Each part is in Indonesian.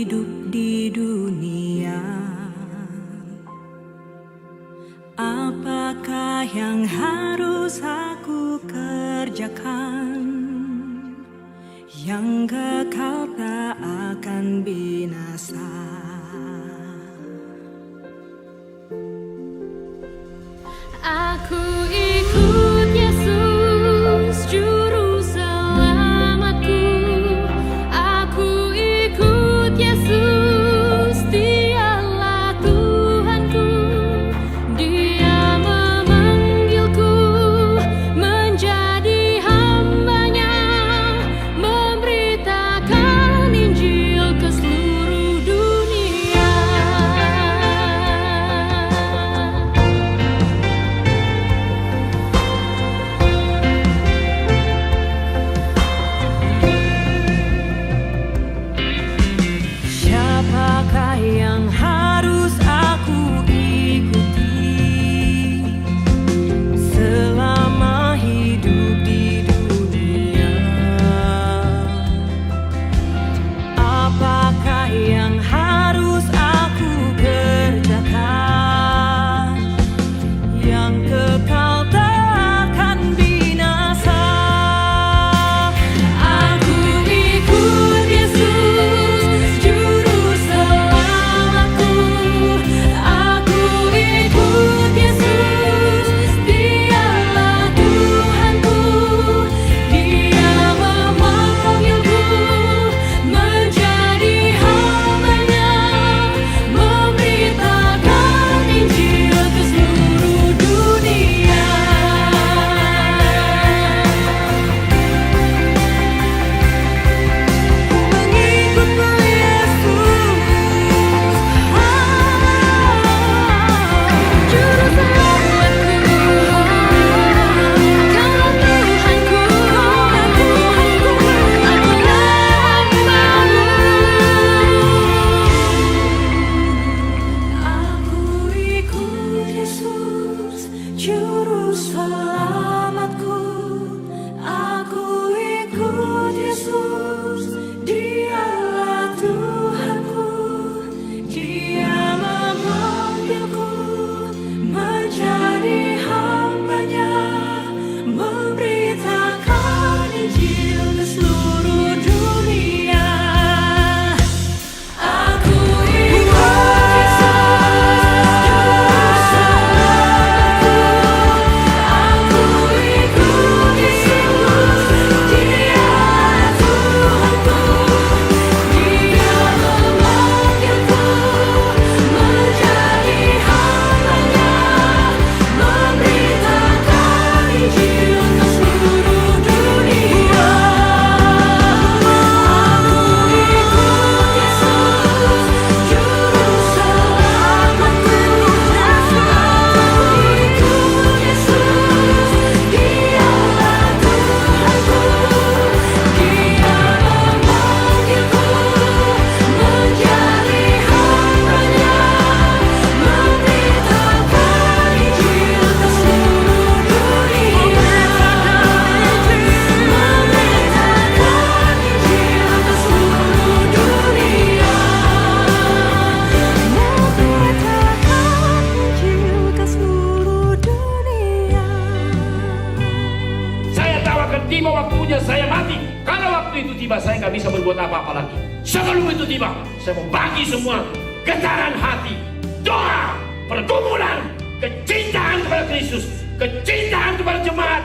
hidup di dunia, apakah yang harus aku kerjakan yang kekal tak akan binasa? Aku ikut Yesus, Juru Selamatku. Aku ikut Yesus, Dialah Tuhanku. Dia memanggilku menjadi hamba-Nya, memberitakan Injil ke seluruh dunia. Siapakah yang harus aku ikuti selama hidup di dunia? Apakah yang harus aku kerjakan yang kekal tak akan binasa? Aku ikut Yesus, Juru Selamatku. Aku ikut Yesus, Dialah Tuhanku. Dia memanggilku menjadi hamba-Nya, memberitakan Injil ke seluruh dunia. Ku mengikutmu Yesus, Juru Selamatku. Kaulah Tuhanku, akulah hamba-Mu. Aku ikut Yesus, Juru Selamatku. Aku ikut Yesus, Dialah Tuhanku. Dia memanggilku menjadi hamba-Nya, memberitakan Injil ke seluruh dunia. Aku ikut Yesus, Juru Selamatku. Aku ikut Yesus, Dialah Tuhanku. Dia memanggilku menjadi hamba-Nya, memberitakan Injil ke seluruh dunia. Aku ikut Yesus, Juru Selamatku. Aku ikut Yesus, Dialah Tuhanku. Dia memanggilku menjadi hamba-Nya, memberitakan Injil ke seluruh dunia. Memberitakan Injil ke seluruh dunia. Memberitakan Injil ke seluruh dunia. Saya tahu akan tiba waktunya saya mati. Kalau waktu itu tiba, saya nggak bisa berbuat apa-apa lagi. Sebelum itu tiba, saya mau bagi semua getaran hati, doa, pergumulan, kecintaan kepada Kristus, kecintaan kepada jemaat.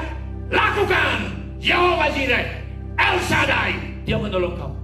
Lakukan. Yahweh Jireh, El Shaddai, Dia menolong kamu.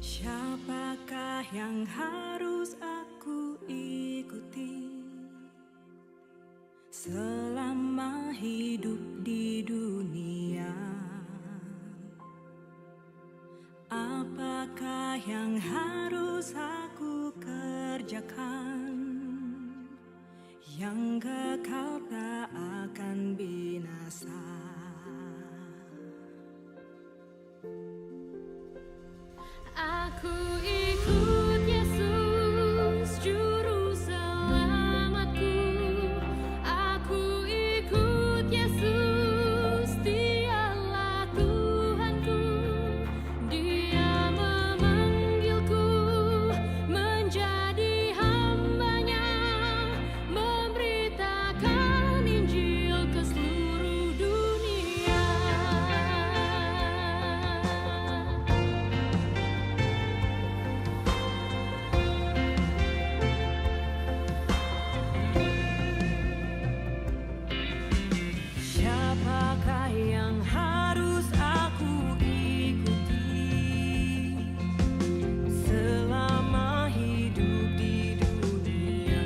Siapakah yang harus aku ikuti selama hidup di dunia? Apakah yang harus aku kerjakan yang kekal tak akan binasa? Aku ikut Yesus, Juru Selamatku. Aku ikut Yesus, Dialah Tuhanku. Dia memanggilku menjadi hamba-Nya, memberitakan Injil ke seluruh dunia. Siapakah yang harus aku ikuti selama hidup di dunia?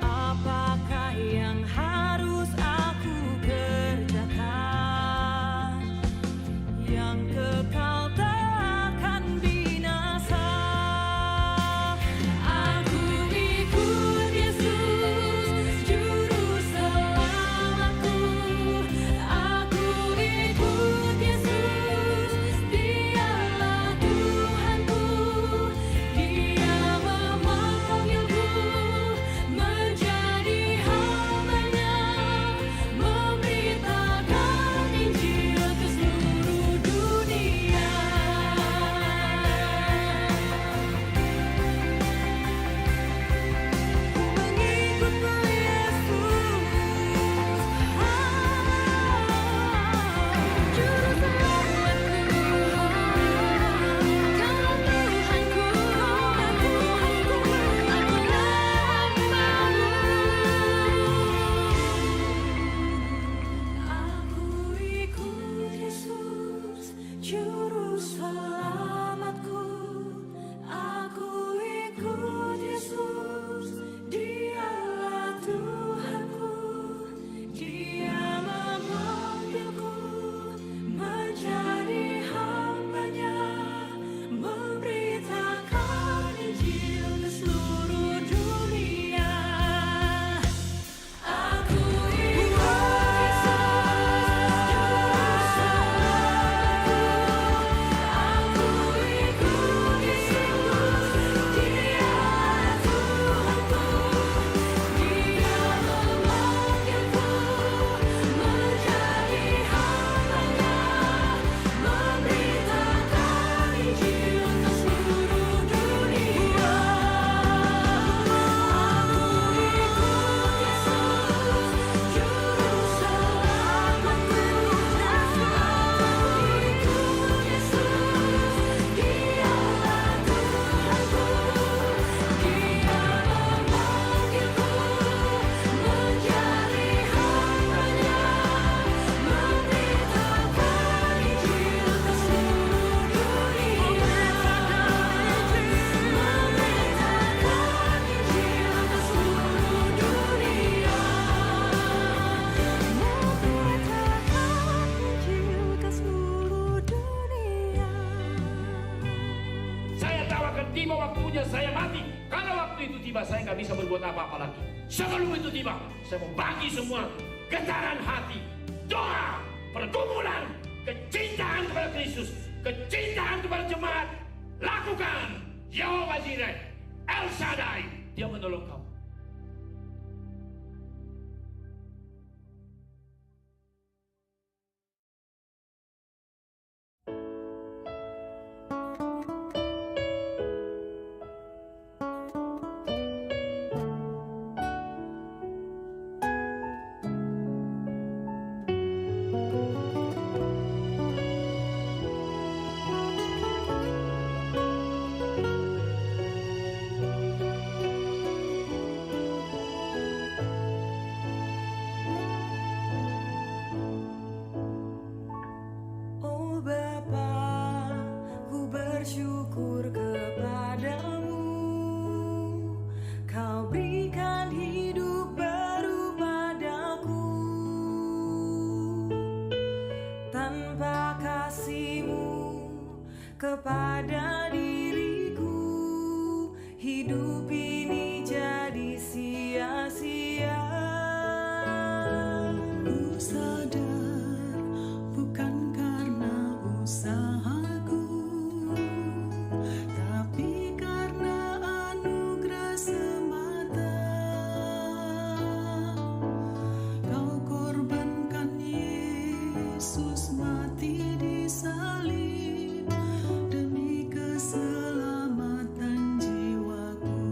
Apakah yang harus aku kerjakan yang kekal tak akan binasa? Aku ikut Yesus, Juru Selamatku. Aku ikut Yesus, Dialah Tuhanku. Dia memanggilku menjadi hamba-Nya, memberitakan Injil ke seluruh dunia. Mengikutmu Yesus, Juru Selamatku, Kaulah Tuhanku. Akulah hamba-Mu. aku ikut Yesus, Juru Selamatku. Aku ikut Yesus, Dialah Tuhanku. Dia memanggilku menjadi hamba-Nya, memberitakan Injil ke seluruh dunia. Aku ikut Yesus, Juru Selamatku. Aku ikut Yesus, Dialah Tuhanku. Dia memanggilku menjadi hamba-Nya, memberitakan Injil ke seluruh dunia. Aku ikut Yesus, Juru Selamatku. Aku ikut Yesus, Dialah Tuhanku. Dia memanggilku menjadi hamba-Nya, memberitakan Injil ke seluruh dunia. Memberitakan Injil ke seluruh dunia. Memberitakan Injil ke seluruh dunia. Saya tahu akan tiba waktunya saya mati. Kalau waktu itu tiba, saya nggak bisa berbuat apa-apa lagi. Sebelum itu tiba, saya mau bagi semua getaran hati, doa, pergumulan, kecintaan kepada Kristus, kecintaan kepada jemaat. Lakukan. Yehova Jireh, El Shaddai, Dia menolong kamu. Bapa, ku bersyukur kepadamu. Kau berikan hidup baru padaku. Tanpa kasih-Mu kepada diriku, hidup ini jadi sia-sia. Ku sadar bukan karena usahaku, tapi karena anugerah semata. Kau korbankan Yesus mati di salib demi keselamatan jiwaku.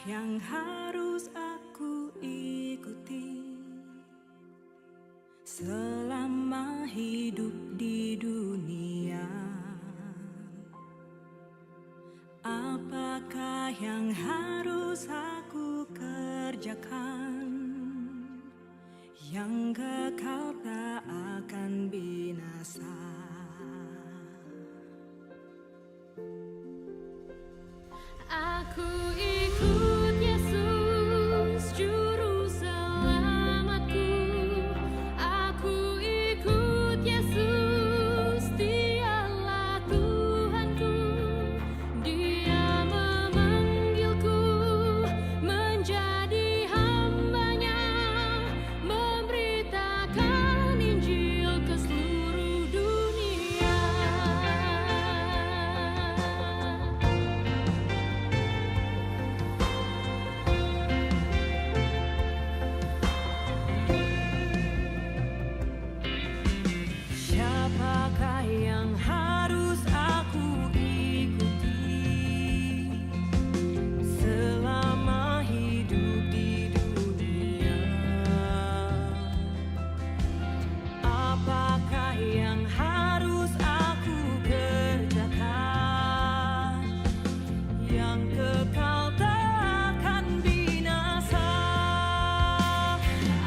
yang harus aku ikuti selama hidup di dunia? Apakah yang harus aku kerjakan yang kekal tak akan binasa? Aku ikut Yesus, Juru Selamatku. Aku ikut Yesus, Dialah Tuhanku. Dia memanggilku menjadi hamba-Nya, memberitakan Injil ke seluruh dunia. Siapakah yang harus aku ikuti selama hidup di dunia? Apakah yang harus aku kerjakan yang kekal tak akan binasa?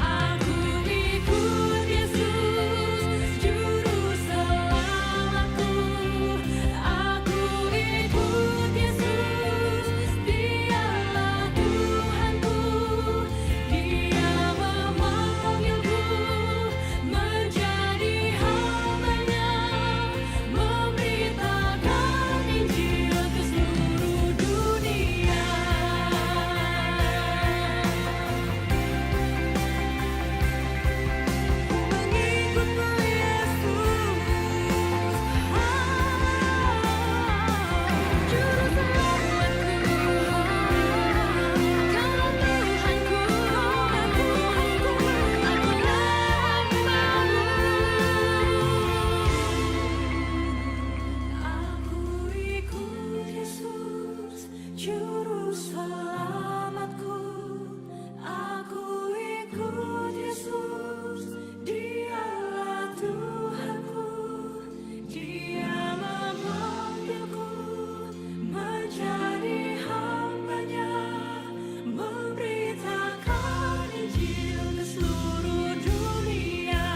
Aku ikut Yesus, Juru Selamatku. Aku ikut Yesus, Dialah Tuhanku. Dia memanggilku menjadi hamba-Nya, memberitakan Injil ke seluruh dunia. Mengikutmu Yesus, Juru Selamatku, Kaulah Tuhanku, akulah hamba-Mu. aku ikut Yesus, Juru Selamatku. Aku ikut Yesus, Dialah Tuhanku. Dia memanggilku menjadi hamba-Nya, memberitakan Injil ke seluruh dunia.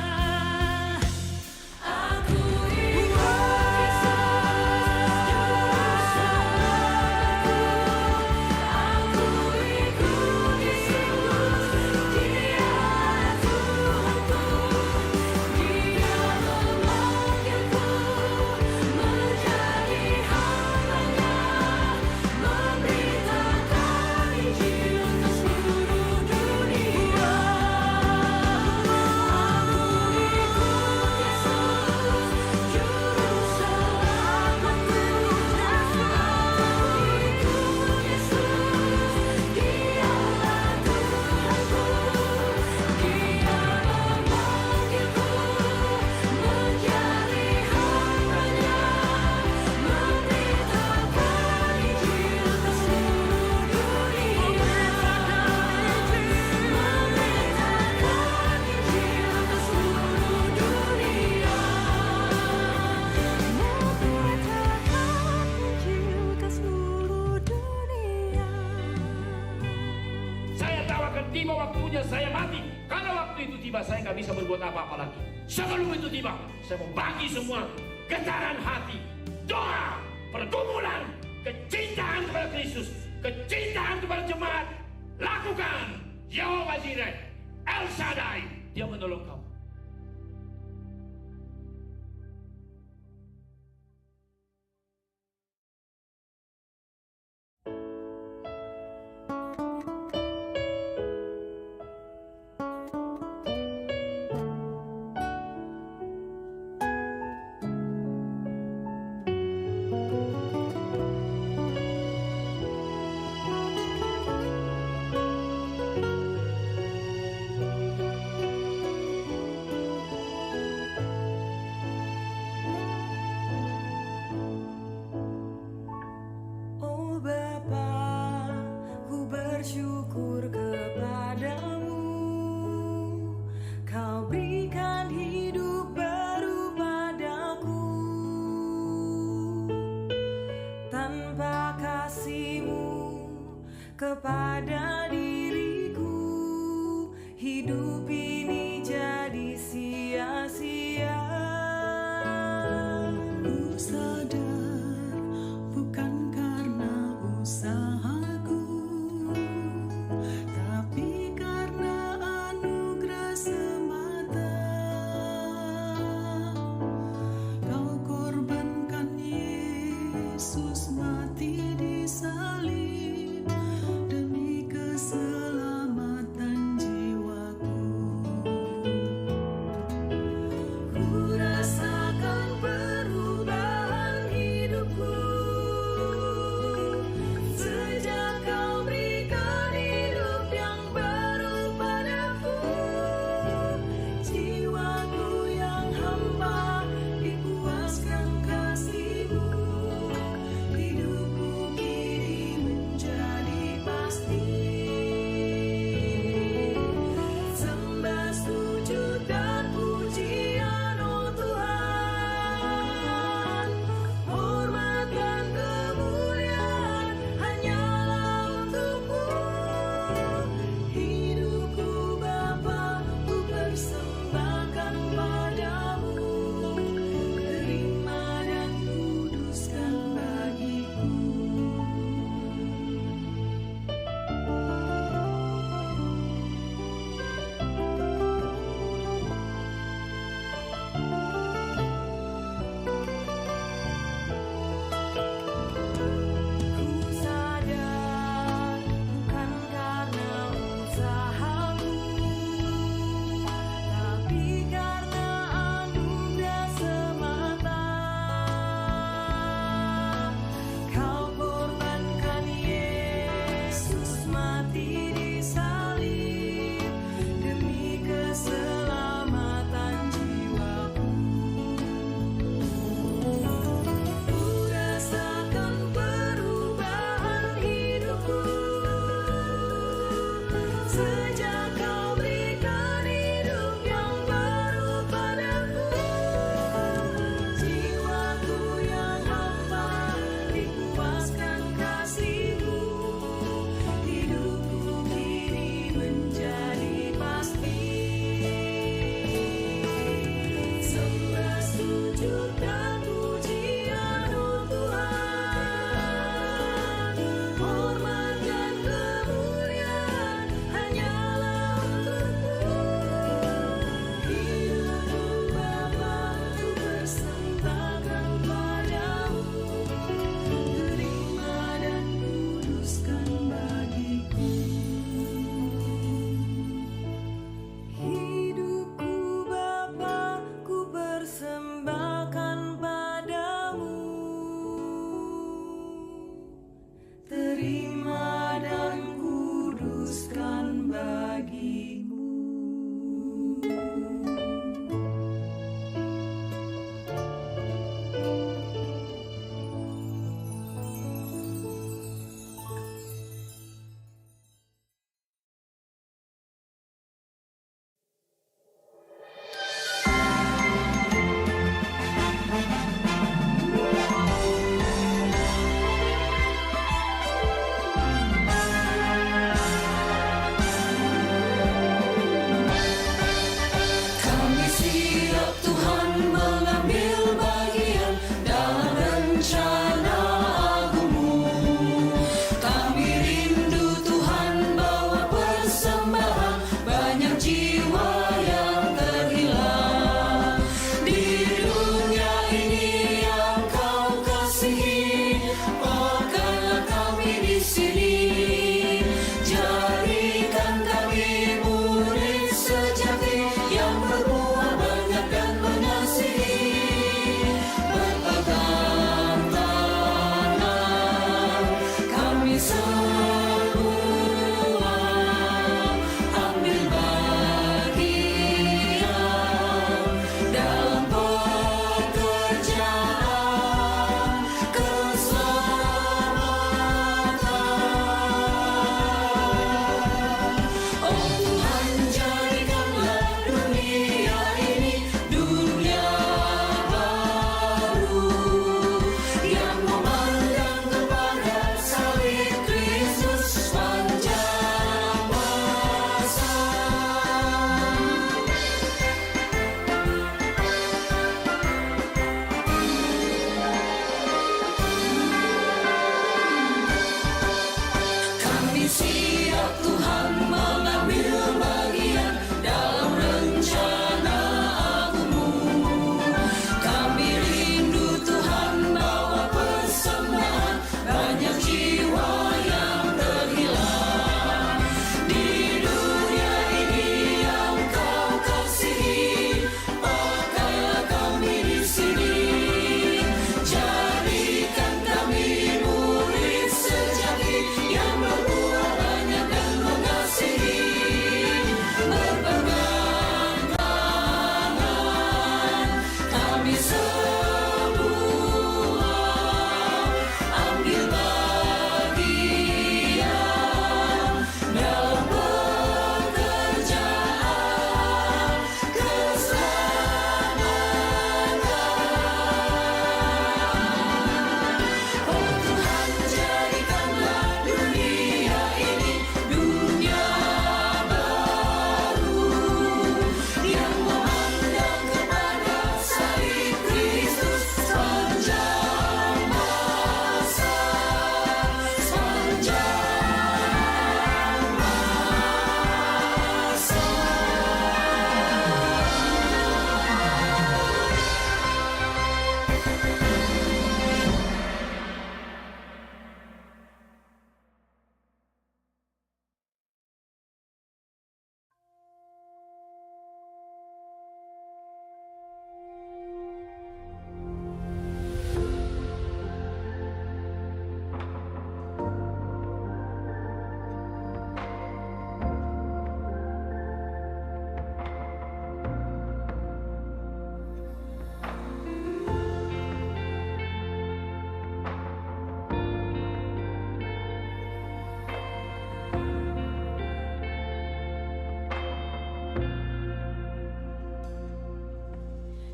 Aku ikut Yesus, Juru Selamatku. Aku ikut Yesus, Dialah Tuhanku. Dia memanggilku menjadi hamba-Nya, memberitakan Injil ke seluruh dunia. Aku ikut Yesus, Juru Selamatku. Aku ikut Yesus, Dialah Tuhanku. Dia memanggilku menjadi hamba-Nya, memberitakan Injil ke seluruh dunia. Memberitakan Injil ke seluruh dunia. Memberitakan Injil ke seluruh dunia. Saya tahu akan tiba waktunya saya mati. Kalau waktu itu tiba, saya nggak bisa berbuat apa-apa lagi. Sebelum itu tiba, saya mau bagi semua getaran hati, doa, pergumulan, kecintaan kepada Kristus, kecintaan kepada jemaat. Lakukan. Yehova Jireh, El Shaddai, Dia menolong kamu. sadar bukan karena usahaku, tapi karena anugerah semata. Kau korbankan Yesus mati di salib demi keselamatan jiwaku. Ku rasakan perubahan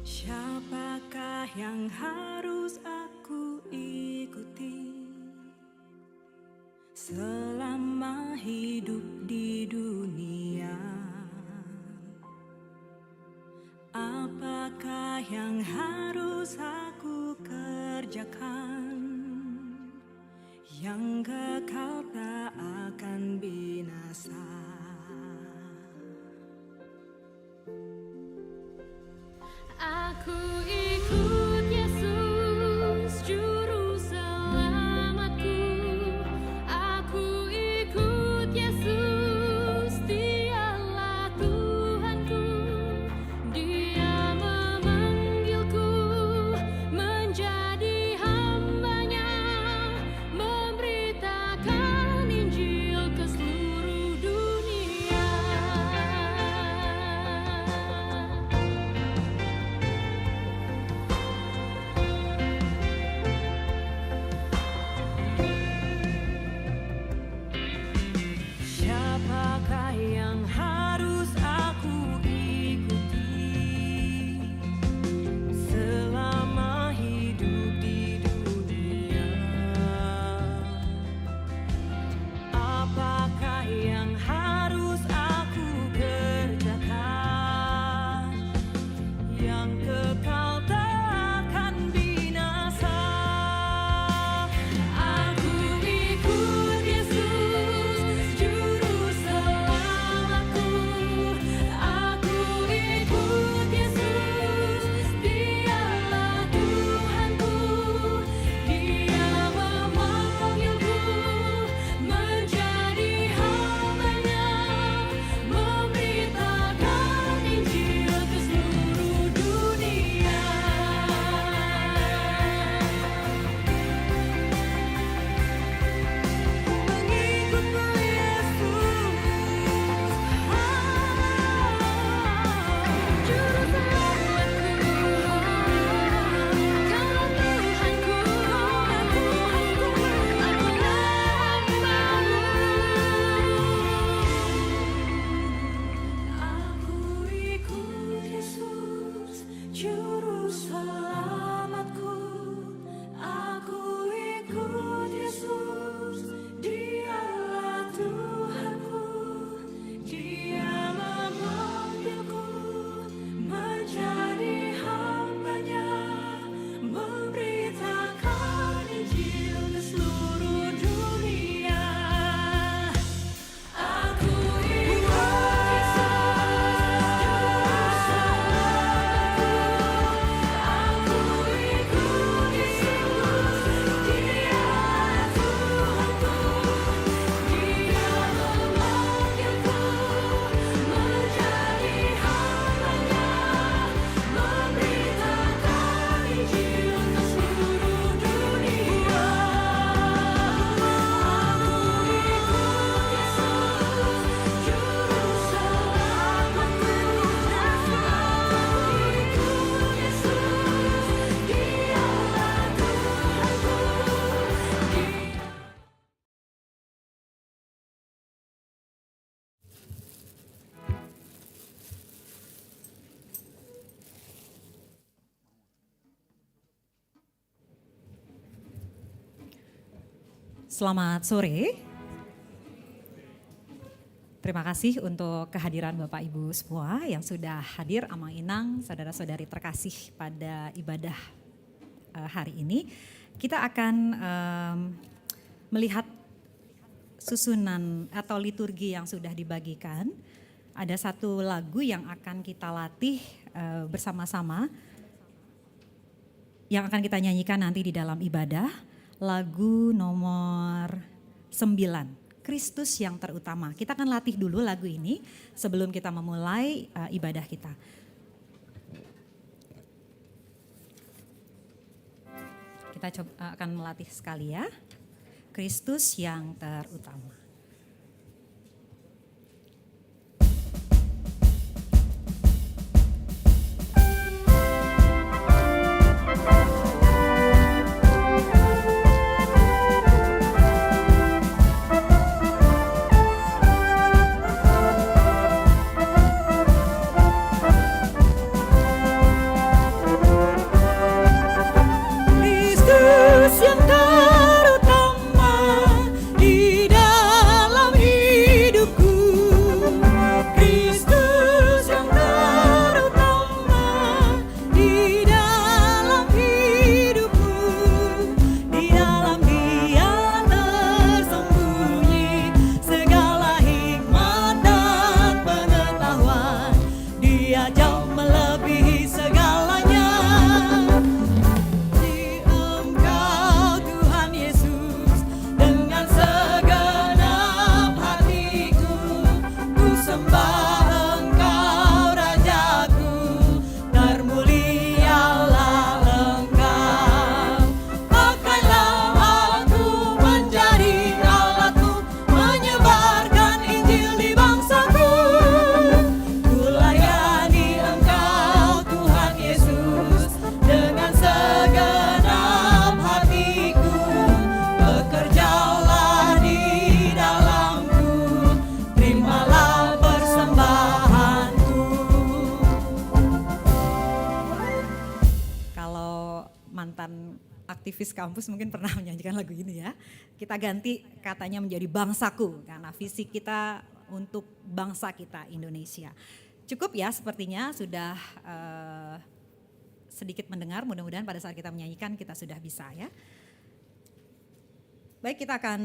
Siapakah yang harus aku ikuti selama hidup di dunia? Apakah yang harus aku kerjakan yang kekal tak akan binasa? Aku ikut Yesus, Juru Selamatku. Aku ikut Yesus, Dialah Tuhanku. Dia memanggilku menjadi hamba-Nya, memberitakan Injil ke seluruh dunia. Siapakah yang harus aku ikuti selama hidup di dunia? Apakah yang harus aku kerjakan yang kekal tak akan binasa? Aku ikut Yesus, Juru Selamatku. Aku ikut Yesus, Dialah Tuhanku. Dia memanggilku menjadi hamba-Nya, memberitakan Injil ke seluruh dunia. Mengikutmu Yesus, Juru Selamatku, Kaulah Tuhanku, akulah hamba-Mu. aku ikut Yesus, Juru Selamatku. Aku ikut Yesus, Dialah Tuhanku. Dia memanggilku menjadi hamba-Nya, memberitakan Injil ke seluruh dunia. Aku ikut Yesus, Juru Selamatku. Aku ikut Yesus, Dialah Tuhanku. Dia memanggilku menjadi hamba-Nya, memberitakan Injil ke seluruh dunia. Aku ikut Yesus, Juru Selamatku. Aku ikut Yesus, Dialah Tuhanku. Selamat sore. Terima kasih untuk kehadiran Bapak Ibu semua yang sudah hadir, Amang Inang, saudara-saudari terkasih pada ibadah hari ini. Kita akan melihat susunan atau liturgi yang sudah dibagikan. Ada satu lagu yang akan kita latih bersama-sama, yang akan kita nyanyikan nanti di dalam ibadah. Lagu nomor 9, Kristus yang terutama. Kita akan latih dulu lagu ini sebelum kita memulai ibadah kita. Kita akan melatih sekali ya. Kristus yang terutama. mantan aktivis kampus mungkin pernah menyanyikan lagu ini ya. Kita ganti katanya menjadi bangsaku karena visi kita untuk bangsa kita Indonesia. Cukup ya sepertinya sudah sedikit mendengar, mudah-mudahan pada saat kita menyanyikan kita sudah bisa ya. Baik, kita akan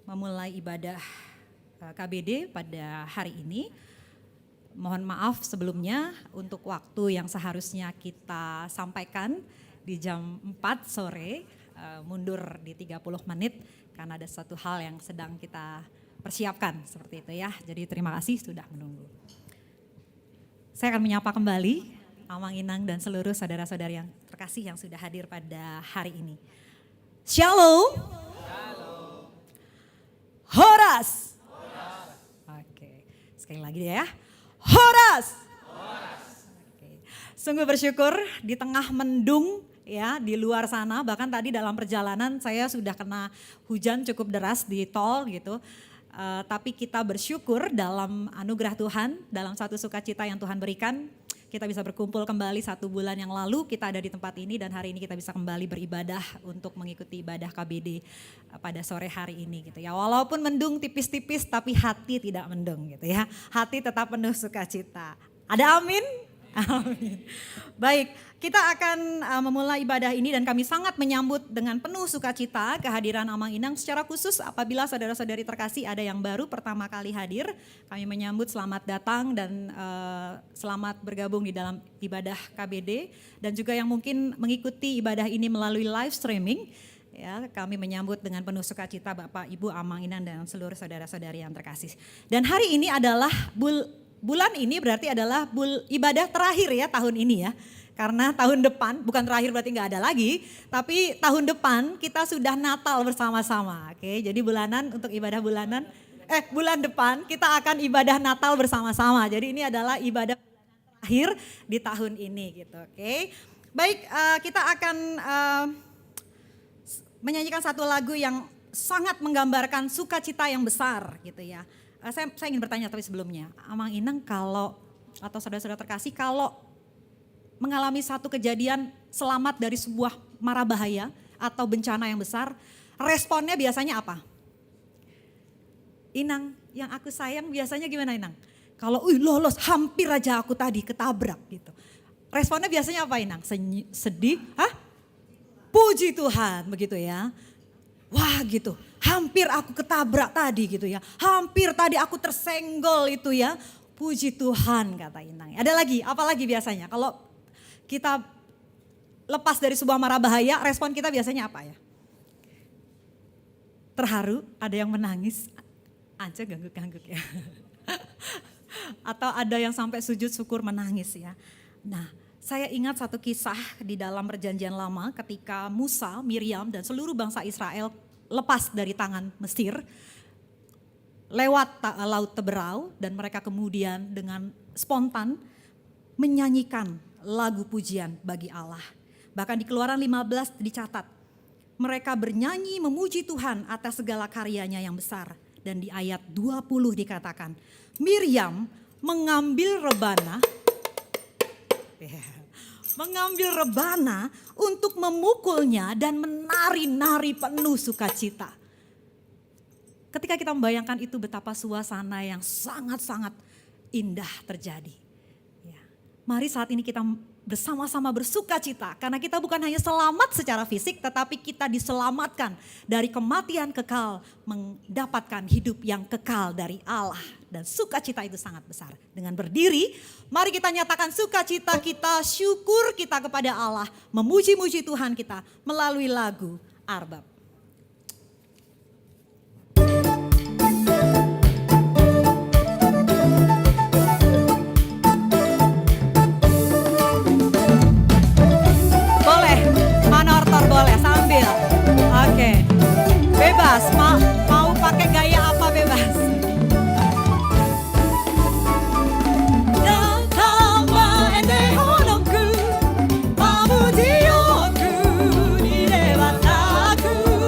memulai ibadah KBD pada hari ini. Mohon maaf sebelumnya untuk waktu yang seharusnya kita sampaikan di jam 4 sore, mundur di 30 menit karena ada satu hal yang sedang kita persiapkan seperti itu ya. Jadi terima kasih sudah menunggu. Saya akan menyapa kembali Amang Inang dan seluruh saudara-saudari yang terkasih yang sudah hadir pada hari ini. Shalom. Horas. Oke, sekali lagi ya. Horas. Oke. Sungguh bersyukur di tengah mendung ya di luar sana, bahkan tadi dalam perjalanan saya sudah kena hujan cukup deras di tol gitu. Tapi kita bersyukur dalam anugerah Tuhan, dalam satu sukacita yang Tuhan berikan, kita bisa berkumpul kembali 1 bulan yang lalu kita ada di tempat ini dan hari ini kita bisa kembali beribadah untuk mengikuti ibadah KBD pada sore hari ini gitu ya. Walaupun mendung tipis-tipis tapi hati tidak mendung gitu ya. Hati tetap penuh sukacita. Ada amin? Amin. Baik, kita akan memulai ibadah ini dan kami sangat menyambut dengan penuh sukacita kehadiran Amang Inang. Secara khusus apabila saudara-saudari terkasih ada yang baru pertama kali hadir, kami menyambut selamat datang dan selamat bergabung di dalam ibadah KBD. Dan juga yang mungkin mengikuti ibadah ini melalui live streaming, ya, kami menyambut dengan penuh sukacita Bapak, Ibu, Amang Inang dan seluruh saudara-saudari yang terkasih. Dan hari ini adalah bulan ini berarti adalah ibadah terakhir ya tahun ini ya. Karena tahun depan, bukan terakhir berarti nggak ada lagi, tapi tahun depan kita sudah Natal bersama-sama. Oke, jadi bulanan untuk ibadah bulanan, bulan depan kita akan ibadah Natal bersama-sama. Jadi ini adalah ibadah terakhir di tahun ini gitu. Oke, baik, kita akan menyanyikan satu lagu yang sangat menggambarkan sukacita yang besar gitu ya. Saya ingin bertanya tapi sebelumnya, Amang Inang kalau atau saudara-saudara terkasih kalau mengalami satu kejadian selamat dari sebuah mara bahaya atau bencana yang besar, responnya biasanya apa? Inang, yang aku sayang biasanya gimana Inang? Kalau lolos hampir aja aku tadi ketabrak gitu. Responnya biasanya apa Inang? Sedih? Hah? Puji Tuhan begitu ya. Wah gitu, hampir aku ketabrak tadi gitu ya. Hampir tadi aku tersenggol itu ya. Puji Tuhan kata Inang. Ada lagi, apa lagi biasanya? Kalau kita lepas dari sebuah mara bahaya, respon kita biasanya apa ya? Terharu, ada yang menangis. Anca gangguk-gangguk ya. Atau ada yang sampai sujud syukur menangis ya. Nah, saya ingat satu kisah di dalam perjanjian lama ketika Musa, Miriam dan seluruh bangsa Israel lepas dari tangan Mesir, lewat laut Teberau dan mereka kemudian dengan spontan menyanyikan lagu pujian bagi Allah. Bahkan di Keluaran 15 dicatat, mereka bernyanyi memuji Tuhan atas segala karyanya yang besar. Dan di ayat 20 dikatakan, Miriam mengambil rebana untuk memukulnya dan menari-nari penuh sukacita. Ketika kita membayangkan itu betapa suasana yang sangat-sangat indah terjadi. Ya. Mari saat ini kita bersama-sama bersukacita karena kita bukan hanya selamat secara fisik tetapi kita diselamatkan dari kematian kekal mendapatkan hidup yang kekal dari Allah. Dan sukacita itu sangat besar. Dengan berdiri, mari kita nyatakan sukacita kita, syukur kita kepada Allah, memuji-muji Tuhan kita melalui lagu Arbab. Boleh, manortor boleh sambil. Oke, bebas, mau pakai gaya apa bebas. Memuji aku di lewat aku.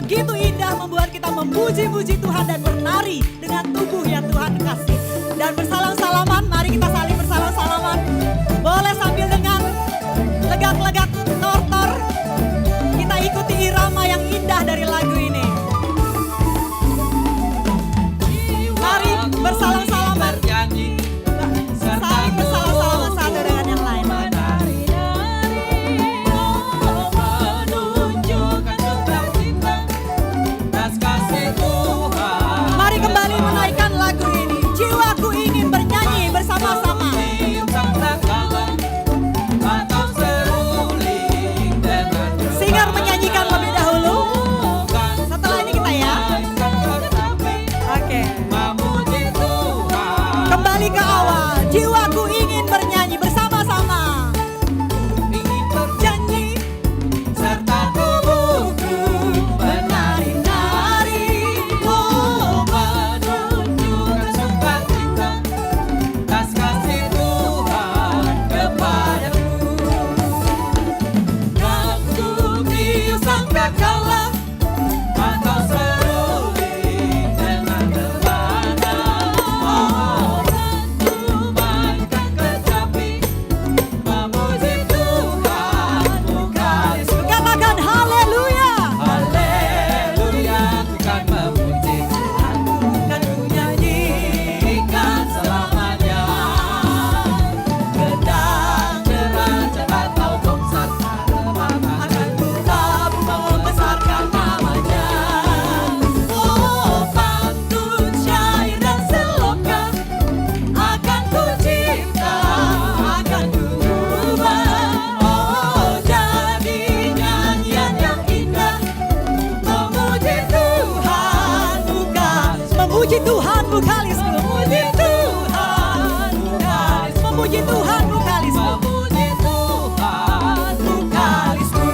begitu indah membuat kita memuji-muji Tuhan dan bernari dengan tubuh yang Tuhan kasih. Dan bersalam-salaman, mari kita saling bersalam-salaman. Boleh sambil dengan legak-legak tortor, kita ikuti irama yang indah dari lagu ini. Mari bersalam-salaman, saling bersalam-salaman satu dengan yang lain. Mari kembali menaikkan lagu ini. Jiwaku ingin bernyanyi bersama-sama. Singer menyanyikan lebih dahulu. Setelah ini kita ya. Oke. Kembali ke awal. Jiwaku ingin bernyanyi bersama-sama. Bernyanyi serta tubuhku menari-nari. Oh, menunjukkan sukacita atas kasih Tuhan kepadaku. Aku disangka kalah atau seruling dengan nirwana. Oh, mainkan kecapi memuji Tuhan mukalisku. Katakan haleluya. Haleluya, Tuhan memuji Tuhan dan ku nyanyikan selamanya. Gedang derajat atau gong serta remang akan tetap membesarkan namanya. Oh, pantun, syair dan seloka akan ku cipta, akan ku ubah. Oh, jadi nyanyian yang indah memuji Tuhan bukalis. Memuji Tuhan bukalis. Memuji Tuhan bukalis. Memuji Tuhan bukalis. Memuji Tuhan bukalisku.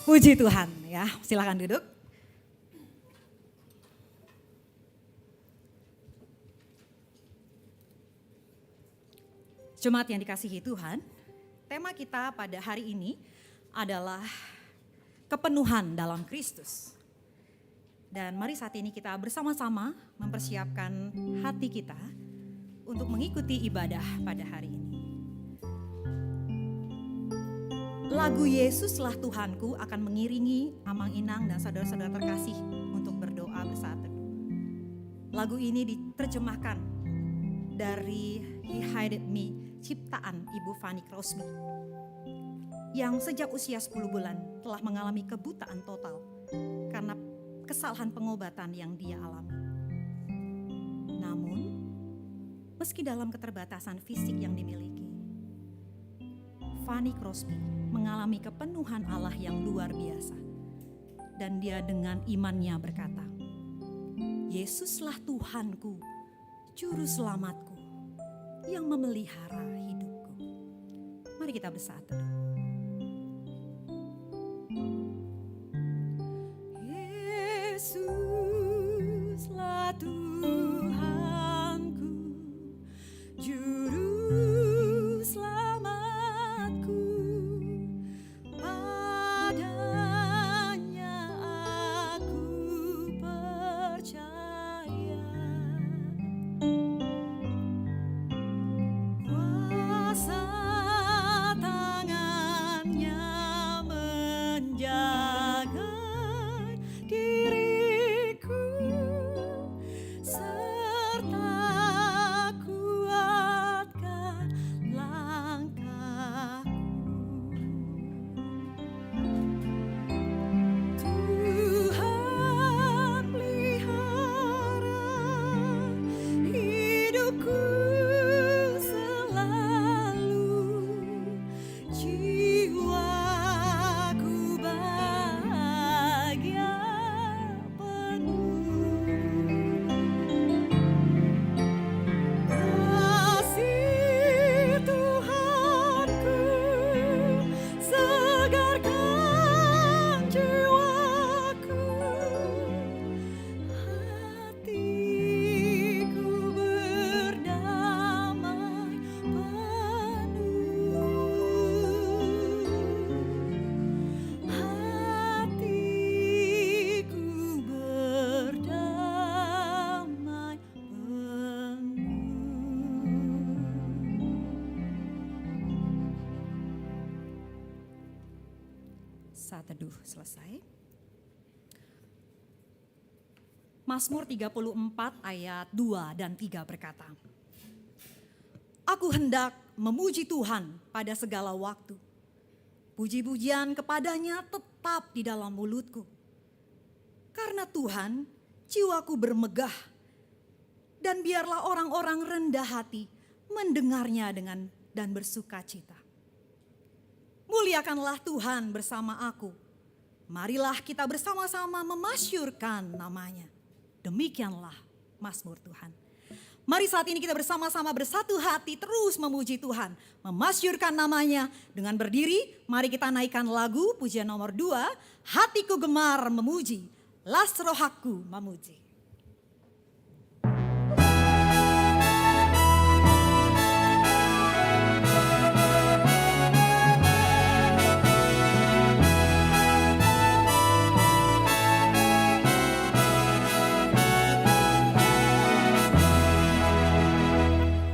Puji Tuhan ya. Silakan duduk. Jemaat yang dikasihi Tuhan, tema kita pada hari ini adalah kepenuhan dalam Kristus. Dan mari saat ini kita bersama-sama mempersiapkan hati kita untuk mengikuti ibadah pada hari ini. Lagu Yesuslah Tuhanku akan mengiringi Amang Inang dan saudara-saudara terkasih untuk berdoa bersatu. Lagu ini diterjemahkan dari He Hided Me, ciptaan Ibu Fanny Crosby, yang sejak usia 10 bulan telah mengalami kebutaan total karena kesalahan pengobatan yang dia alami. Namun, meski dalam keterbatasan fisik yang dimiliki, Fanny Crosby mengalami kepenuhan Allah yang luar biasa. Dan dia dengan imannya berkata, Yesuslah Tuhanku, Juru Selamatku, yang memelihara hidupku. Mari kita bersatu. Yesuslah Tuhanku, Juru Selamatku, padanya aku percaya. Kuasa tangan Saat teduh selesai. Mazmur 34 ayat 2 dan 3 berkata, Aku hendak memuji Tuhan pada segala waktu. Puji-pujian kepadanya tetap di dalam mulutku. Karena Tuhan, jiwaku bermegah. Dan biarlah orang-orang rendah hati mendengarnya dan bersuka cita. Muliakanlah Tuhan bersama aku. Marilah kita bersama-sama memasyurkan namanya. Demikianlah Mazmur Tuhan. Mari saat ini kita bersama-sama bersatu hati terus memuji Tuhan. Memasyurkan namanya. Dengan berdiri, mari kita naikkan lagu pujian nomor 2. Hatiku gemar memuji, las rohaku memuji.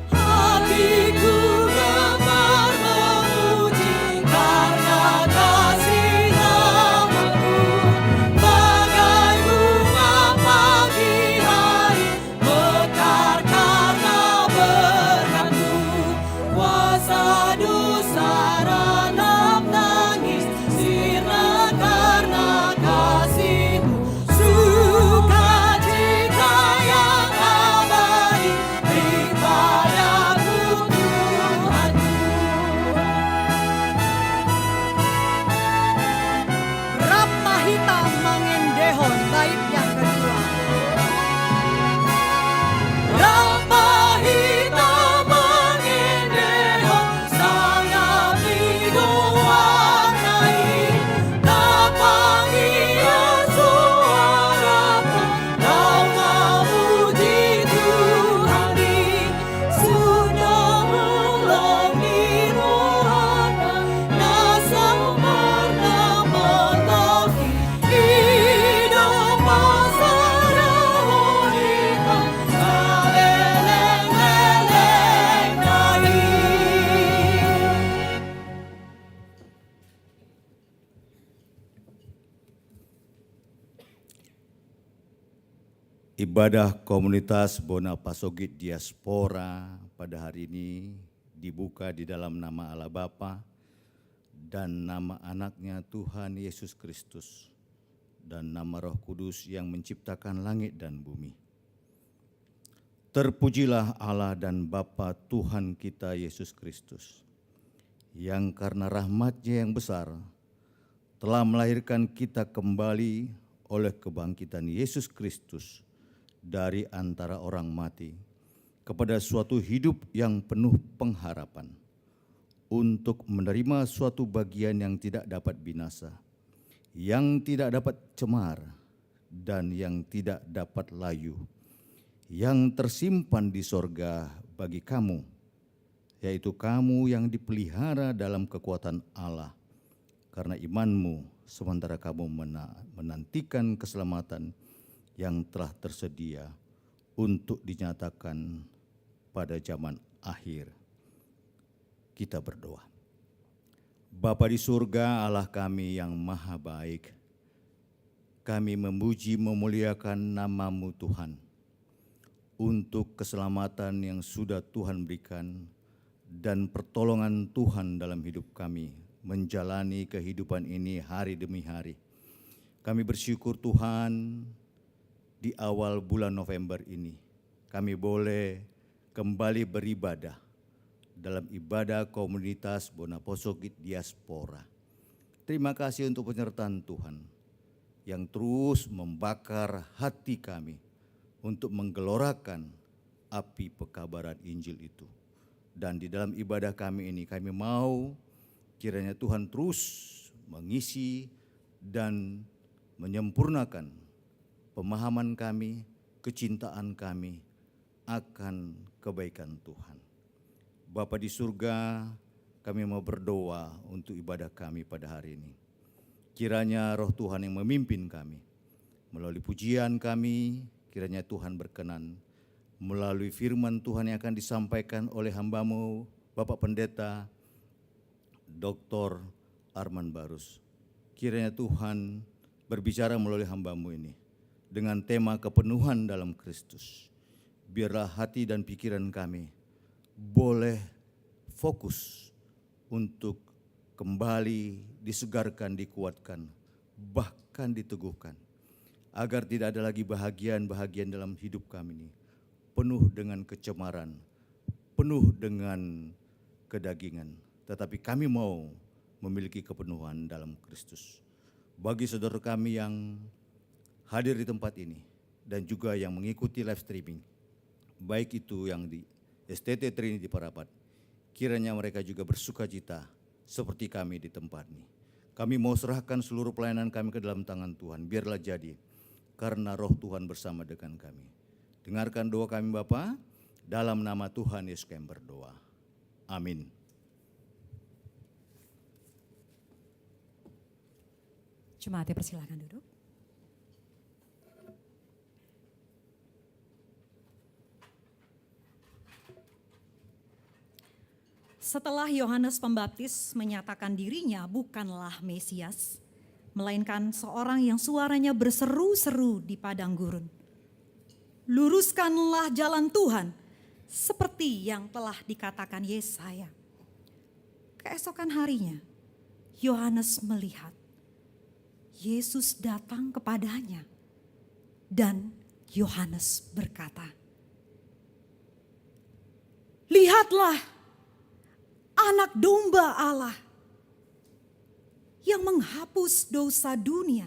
Hatiku gemar memuji karena kasih namamu, bagai bunga pagi hari mekar karena berkatmu. Kuasa dosa ranam tangis sirna karena kasih-Mu, sukacita yang abadi beri padaku Tuhanku. Rapa hitam mengendehon bait yang kedua. Rapa hitam mengendehon sangat diwarnai, tapangia suaraku kau memuji Tuhan di sudah mulai dirohkan nasam pernah mentaki hidup pasarahonikan sabeleng-beleng dari. Ibadah komunitas Bonapasogit Diaspora pada hari ini dibuka di dalam nama Allah Bapa dan nama anaknya Tuhan Yesus Kristus dan nama Roh Kudus yang menciptakan langit dan bumi. Terpujilah Allah dan Bapa Tuhan kita Yesus Kristus, yang karena rahmat-Nya yang besar telah melahirkan kita kembali oleh kebangkitan Yesus Kristus dari antara orang mati kepada suatu hidup yang penuh pengharapan, untuk menerima suatu bagian yang tidak dapat binasa, yang tidak dapat cemar, dan yang tidak dapat layu, yang tersimpan di sorga bagi kamu, yaitu kamu yang dipelihara dalam kekuatan Allah, karena imanmu sementara kamu menantikan keselamatan yang telah tersedia untuk dinyatakan pada zaman akhir. Kita berdoa. Bapa di surga, Allah kami yang maha baik, kami memuji memuliakan nama-Mu Tuhan, untuk keselamatan yang sudah Tuhan berikan dan pertolongan Tuhan dalam hidup kami, menjalani kehidupan ini hari demi hari. Kami bersyukur Tuhan, di awal bulan November ini kami boleh kembali beribadah dalam ibadah komunitas Bonapasogit Diaspora. Terima kasih untuk penyertaan Tuhan yang terus membakar hati kami untuk menggelorakan api pekabaran Injil itu. Dan di dalam ibadah kami ini kami mau kiranya Tuhan terus mengisi dan menyempurnakan pemahaman kami, kecintaan kami akan kebaikan Tuhan. Bapa di surga, kami mau berdoa untuk ibadah kami pada hari ini. Kiranya Roh Tuhan yang memimpin kami. Melalui pujian kami, kiranya Tuhan berkenan. Melalui firman Tuhan yang akan disampaikan oleh hamba-Mu, Bapak Pendeta Dr. Arman Barus. kiranya Tuhan berbicara melalui hamba-Mu ini dengan tema kepenuhan dalam Kristus. Biarlah hati dan pikiran kami boleh fokus untuk kembali disegarkan, dikuatkan, bahkan diteguhkan. Agar tidak ada lagi bahagian-bahagian dalam hidup kami ini, penuh dengan kecemaran, penuh dengan kedagingan. Tetapi kami mau memiliki kepenuhan dalam Kristus. Bagi saudara kami yang hadir di tempat ini dan juga yang mengikuti live streaming, baik itu yang di STT Trinity Parapat, kiranya mereka juga bersukacita seperti kami di tempat ini. Kami mau serahkan seluruh pelayanan kami ke dalam tangan Tuhan, biarlah jadi, karena roh Tuhan bersama dengan kami. Dengarkan doa kami Bapa, dalam nama Tuhan Yesus kami berdoa. Amin. Jemaat persilakan duduk. Setelah Yohanes Pembaptis menyatakan dirinya bukanlah Mesias, melainkan seorang yang suaranya berseru-seru di padang gurun. Luruskanlah jalan Tuhan, seperti yang telah dikatakan Yesaya. Keesokan harinya, Yohanes melihat Yesus datang kepadanya, dan Yohanes berkata, "Lihatlah, Anak Domba Allah yang menghapus dosa dunia.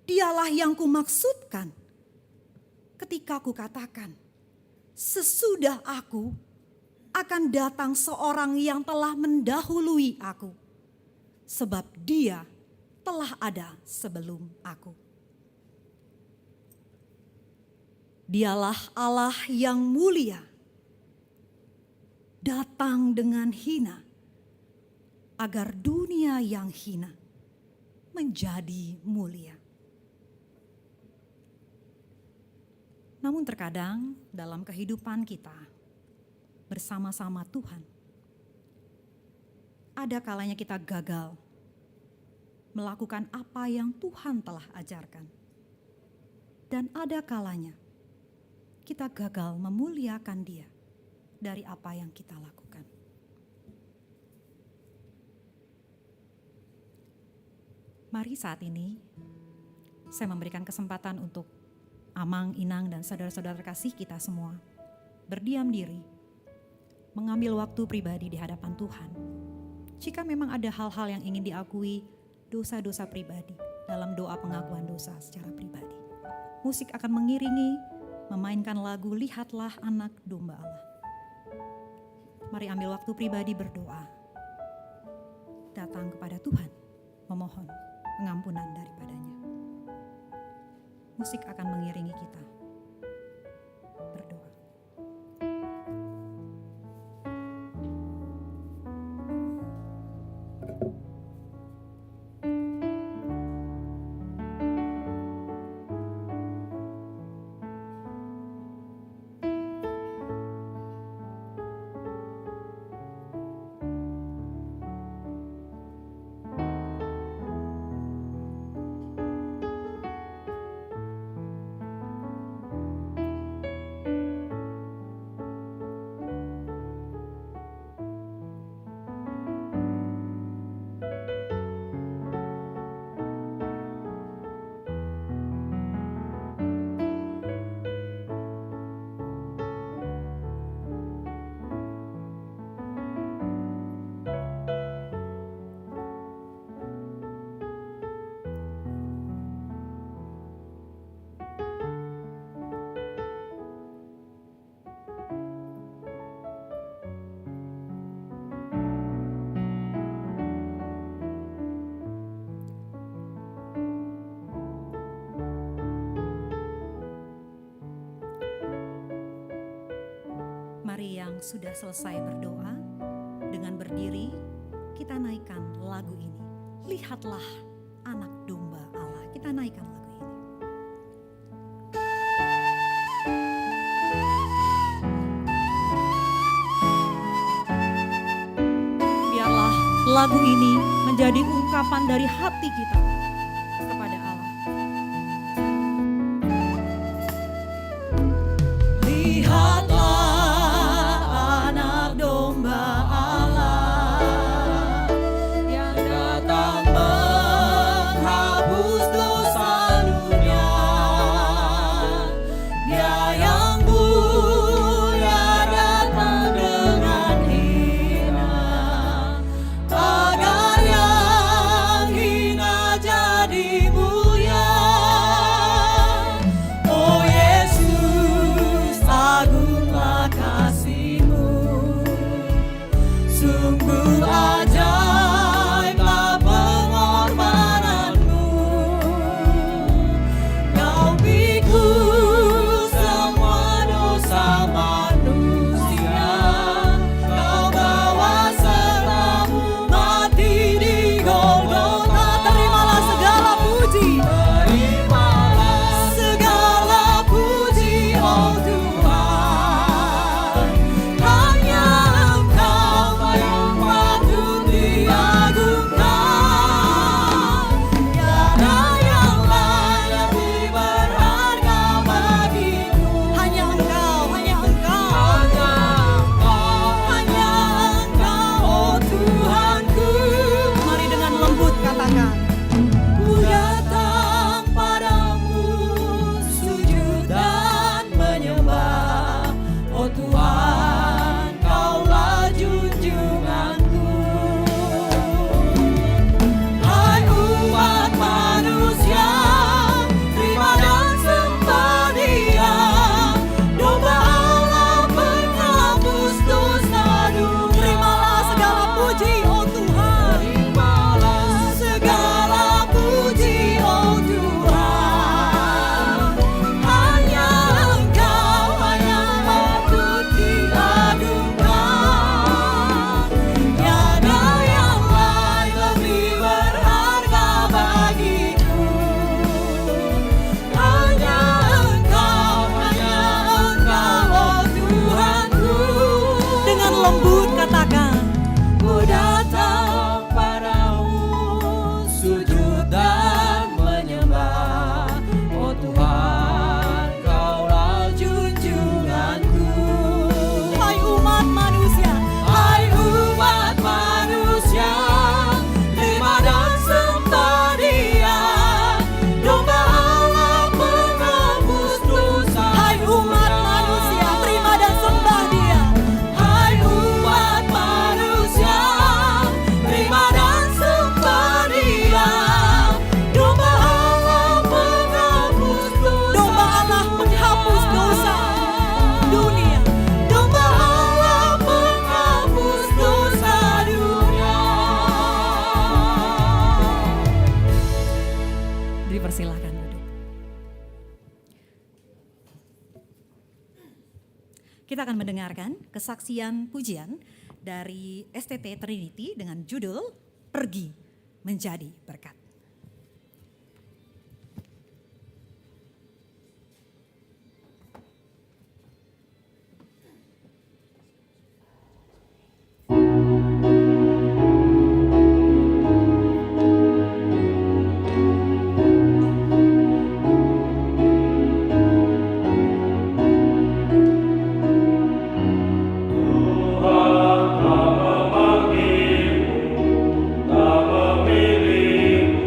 Dialah yang kumaksudkan ketika kukatakan, sesudah aku akan datang seorang yang telah mendahului aku, sebab dia telah ada sebelum aku. Dialah Allah yang mulia, datang dengan hina, agar dunia yang hina menjadi mulia." Namun terkadang dalam kehidupan kita bersama-sama Tuhan, ada kalanya kita gagal melakukan apa yang Tuhan telah ajarkan. Dan ada kalanya kita gagal memuliakan Dia dari apa yang kita lakukan. Mari saat ini saya memberikan kesempatan untuk Amang, Inang, dan saudara-saudara kasih kita semua berdiam diri, mengambil waktu pribadi di hadapan Tuhan. Jika memang ada hal-hal yang ingin diakui, dosa-dosa pribadi, dalam doa pengakuan dosa secara pribadi. Musik akan mengiringi, memainkan lagu "Lihatlah Anak Domba Allah". Mari ambil waktu pribadi berdoa, datang kepada Tuhan, memohon pengampunan daripadanya. Musik akan mengiringi kita berdoa. Mari yang sudah selesai berdoa, dengan berdiri kita naikkan lagu ini. Lihatlah Anak Domba Allah. Kita naikkan lagu ini. Biarlah lagu ini menjadi menjadi ungkapan dari hati kita kepada Allah. Lihatlah anak domba Allah yang datang menghapus dosa dunia. Dia yang mulia datang dengan hina, agar yang hina jadi mulia. Oh Yesus, agunglah kasih-Mu, sungguh ajaiblah pengorbanan-Mu. Kau pikul semua dosa manusia, Kau bawa serta-Mu mati di Golgota. Terimalah segala puji, terimalah segala puji, oh Tuhan. Hanya Engkau yang patut diagungkan. Tiada yang lain lebih berharga bagiku. Hanya Engkau, hanya Engkau, hanya Engkau, oh Tuhanku. Mari dengan lembut katakan, ku datang padamu, sujud dan menyembah. Oh Tuhan, Kaulah junjunganku. Hai umat manusia, terima dan sembah Dia, domba Allah penghapus dosa dunia. Terimalah segala puji, oh Tuhan. Terimalah segala puji, oh Tuhan. Hanya Engkau, hanya patut diagungkan. Tiada yang lain lebih berharga bagiku. Hanya Engkau, oh Tuhanku. Dengan lembut katakan, ku datang padamu, sujud dan menyembah. Oh Tuhan, Kaulah junjunganku. Hai umat manusia, hai umat manusia, terima dan sembah Dia, domba Allah penghapus dosa. Hai umat manusia, terima dan sembah Dia. Hai umat manusia, terima dan sembah Dia, domba Allah penghapus dosa. Domba Allah penghapus dosa dunia. Domba Allah penghapus dosa dunia. Dipersilahkan duduk. Kita akan mendengarkan kesaksian pujian dari STT Trinity dengan judul Pergi Menjadi Berkat. Tak memilihmu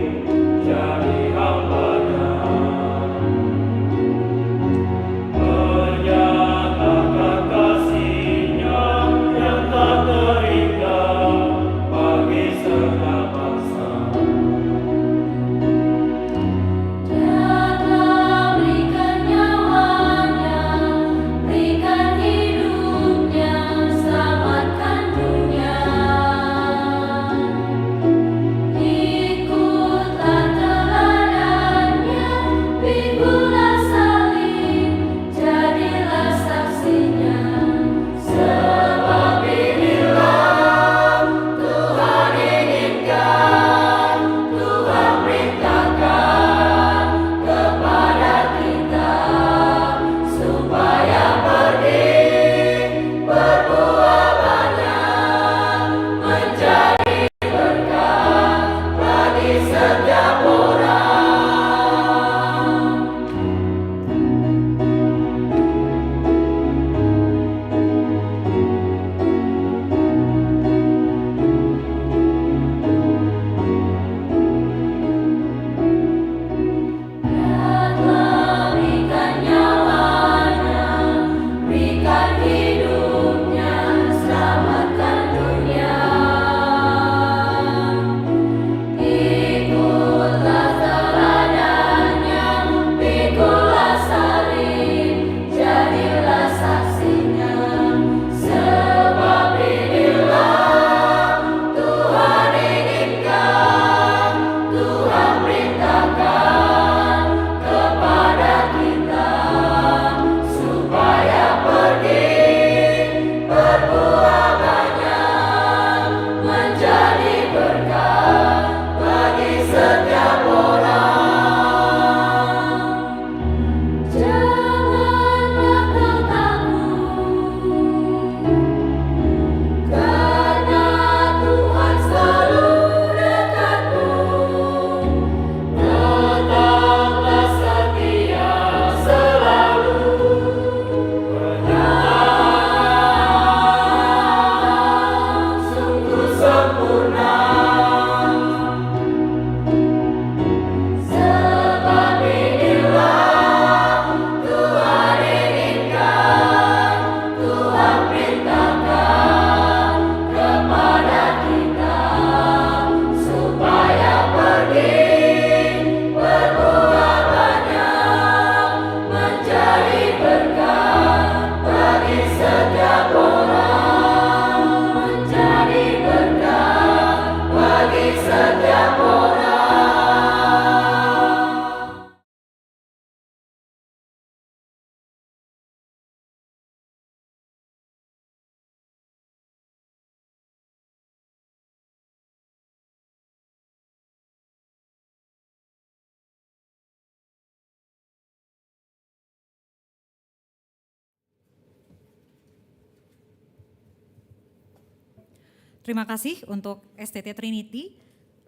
Terima kasih untuk STT Trinity,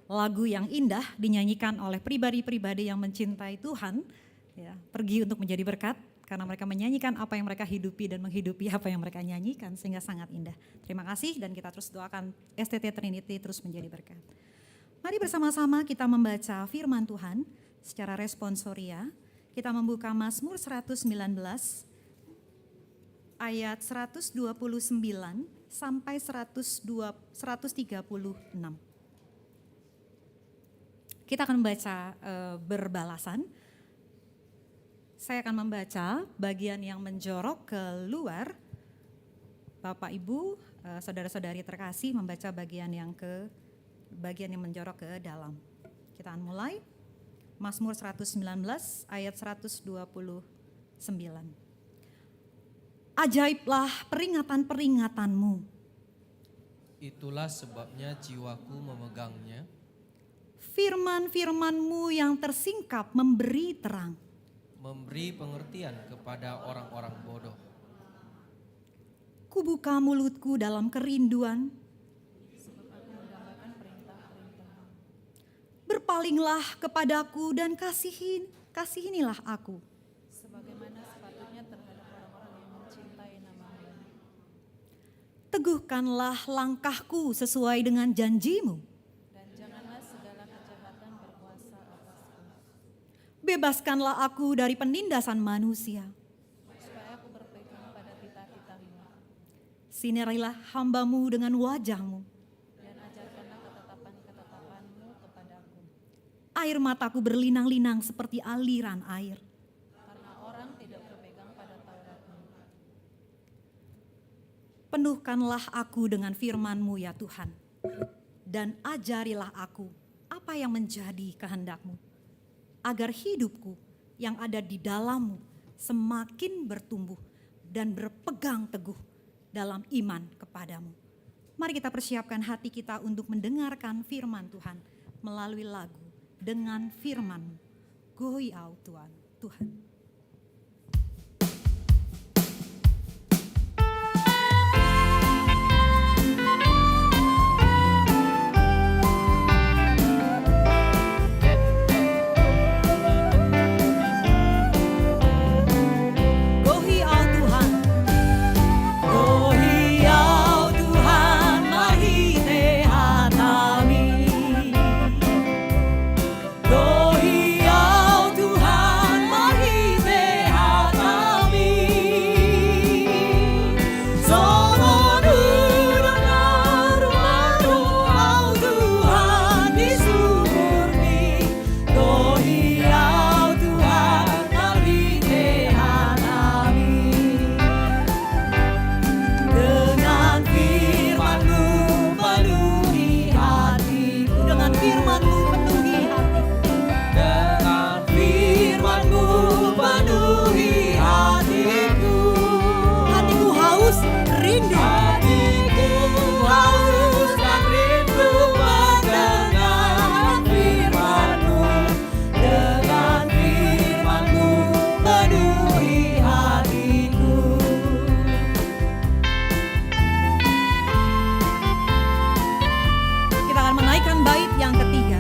lagu yang indah dinyanyikan oleh pribadi-pribadi yang mencintai Tuhan, ya, pergi untuk menjadi berkat karena mereka menyanyikan apa yang mereka hidupi dan menghidupi apa yang mereka nyanyikan sehingga sangat indah. Terima kasih dan kita terus doakan STT Trinity terus menjadi berkat. Mari bersama-sama kita membaca firman Tuhan secara responsoria. Kita membuka Mazmur 119 ayat 129 sampai 136. Kita akan membaca berbalasan. Saya akan membaca bagian yang menjorok keluar. Bapak Ibu, saudara-saudari terkasih membaca bagian yang menjorok ke dalam. Kita akan mulai. Mazmur 119 ayat 129. Ajaiblah peringatan-peringatanmu. Itulah sebabnya jiwaku memegangnya. Firman-firmanmu yang tersingkap memberi terang. Memberi pengertian kepada orang-orang bodoh. Kubuka mulutku dalam kerinduan. Berpalinglah kepadaku dan kasihinilah aku. sebagaimana sepatutnya terhadap orang-orang yang mencintai nama-Mu. Teguhkanlah langkahku sesuai dengan janjimu. Dan janganlah segala kejahatan berkuasa atasku, Bebaskanlah aku dari penindasan manusia. supaya aku berpegang pada titah-titah-Mu. Sinarilah hambamu dengan wajahmu. Dan ajarkanlah ketetapan-ketetapan-Mu kepadaku. Air mataku berlinang-linang seperti aliran air. Karena orang tidak berpegang pada Taurat-Mu. Penuhkanlah aku dengan firman-Mu ya Tuhan. Dan ajarilah aku apa yang menjadi kehendak-Mu. Agar hidupku yang ada di dalam-Mu semakin bertumbuh dan berpegang teguh dalam iman kepadamu. Mari kita persiapkan hati kita untuk mendengarkan firman Tuhan melalui lagu dengan firman-Mu. Goyau Tuhan, Tuhan. Goyau Tuhan. Goyau Tuhan mahite hatami. Goyau Tuhan mahite hatami. Songon urang rumah Tuhan di sumurni. Goyau Tuhan mahite hatami. Dengan firman-Mu penuhi hatiku. Dengan firman-Mu penuhi hatiku. Dengan firman-Mu penuhi hatiku. Hatiku haus rindu. Hatiku haus dan rindu mendengar firman-Mu. Dengan firman-Mu penuhi hatiku. Kita akan menaikkan bait yang ketiga.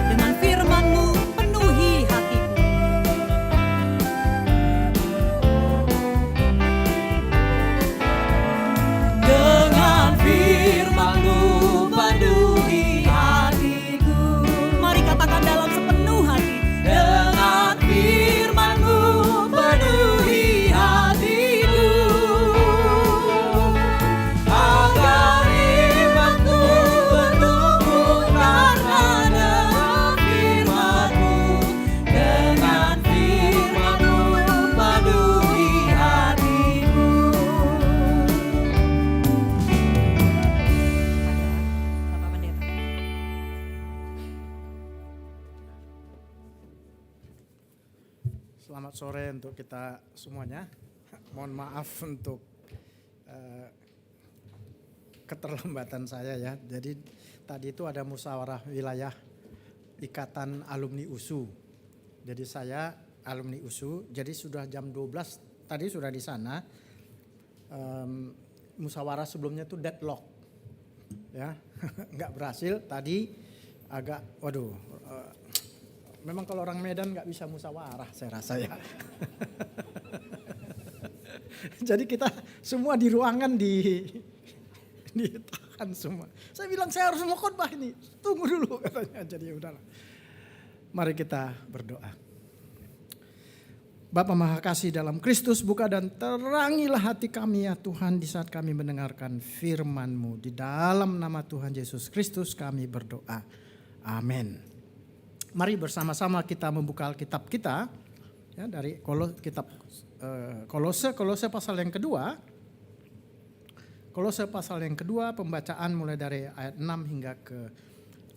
Dengan firman-Mu penuhi hatiku. Dengan firman-Mu penuhi hatiku. Mari katakan dalam sepenuh hati. Dengan firman-Mu penuhi hatiku. Agar imanku bertumbuh karena dengan firman-Mu. Dengan firman-Mu penuhi hatiku. Bapak Pendeta. Selamat sore untuk kita semuanya. Mohon maaf untuk keterlambatan saya ya. Jadi tadi itu ada musyawarah wilayah Ikatan Alumni USU. Jadi saya alumni USU, jadi sudah jam 12 tadi sudah di sana. Musyawarah sebelumnya itu deadlock. ya. Nggak berhasil tadi, agak waduh. Memang kalau orang Medan nggak bisa musyawarah saya rasa ya. Jadi kita semua di ruangan ditahan semua. Saya bilang saya harus mau khotbah ini. Tunggu dulu katanya. Jadi ya udahlah. Mari kita berdoa. Bapa Maha Kasih dalam Kristus, buka dan terangilah hati kami ya Tuhan di saat kami mendengarkan firman-Mu. Di dalam nama Tuhan Yesus Kristus kami berdoa. Amin. Mari bersama-sama kita membuka Alkitab kita ya, dari kitab Kolose pasal yang kedua. Kolose pasal yang kedua, pembacaan mulai dari ayat 6 hingga ke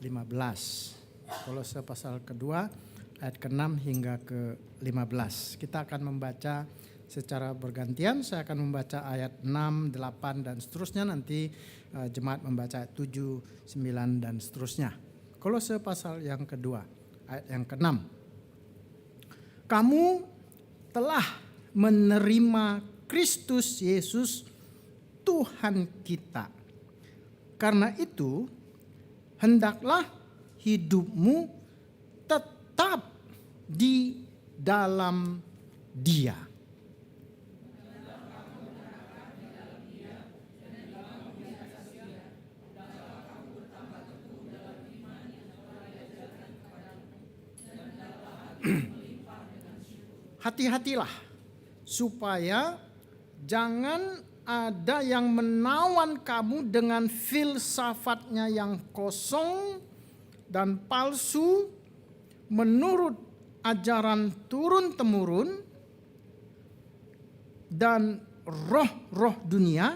15. Kolose pasal kedua ayat ke-6 hingga ke-15. Kita akan membaca secara bergantian. Saya akan membaca ayat 6, 8 dan seterusnya. Nanti jemaat membaca ayat 7, 9 dan seterusnya. Kolose pasal yang kedua ayat yang ke-6. Kamu telah menerima Kristus Yesus Tuhan kita. Karena itu hendaklah hidupmu tetap di dalam Dia. Hati-hatilah supaya jangan ada yang menawan kamu dengan filsafatnya yang kosong dan palsu menurut ajaran turun-temurun dan roh-roh dunia,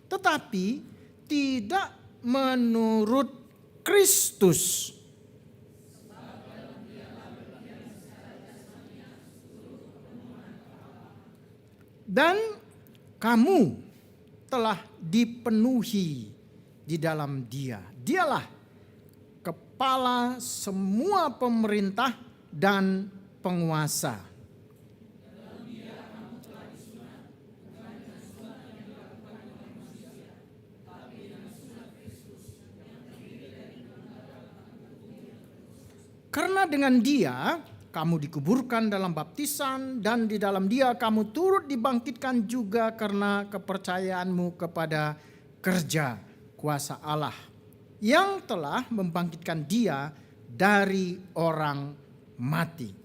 tetapi tidak menurut Kristus. Dan kamu telah dipenuhi di dalam Dia. Dialah kepala semua pemerintah dan penguasa. Karena dengan Dia kamu dikuburkan dalam baptisan dan di dalam Dia kamu turut dibangkitkan juga karena kepercayaanmu kepada kerja kuasa Allah yang telah membangkitkan Dia dari orang mati.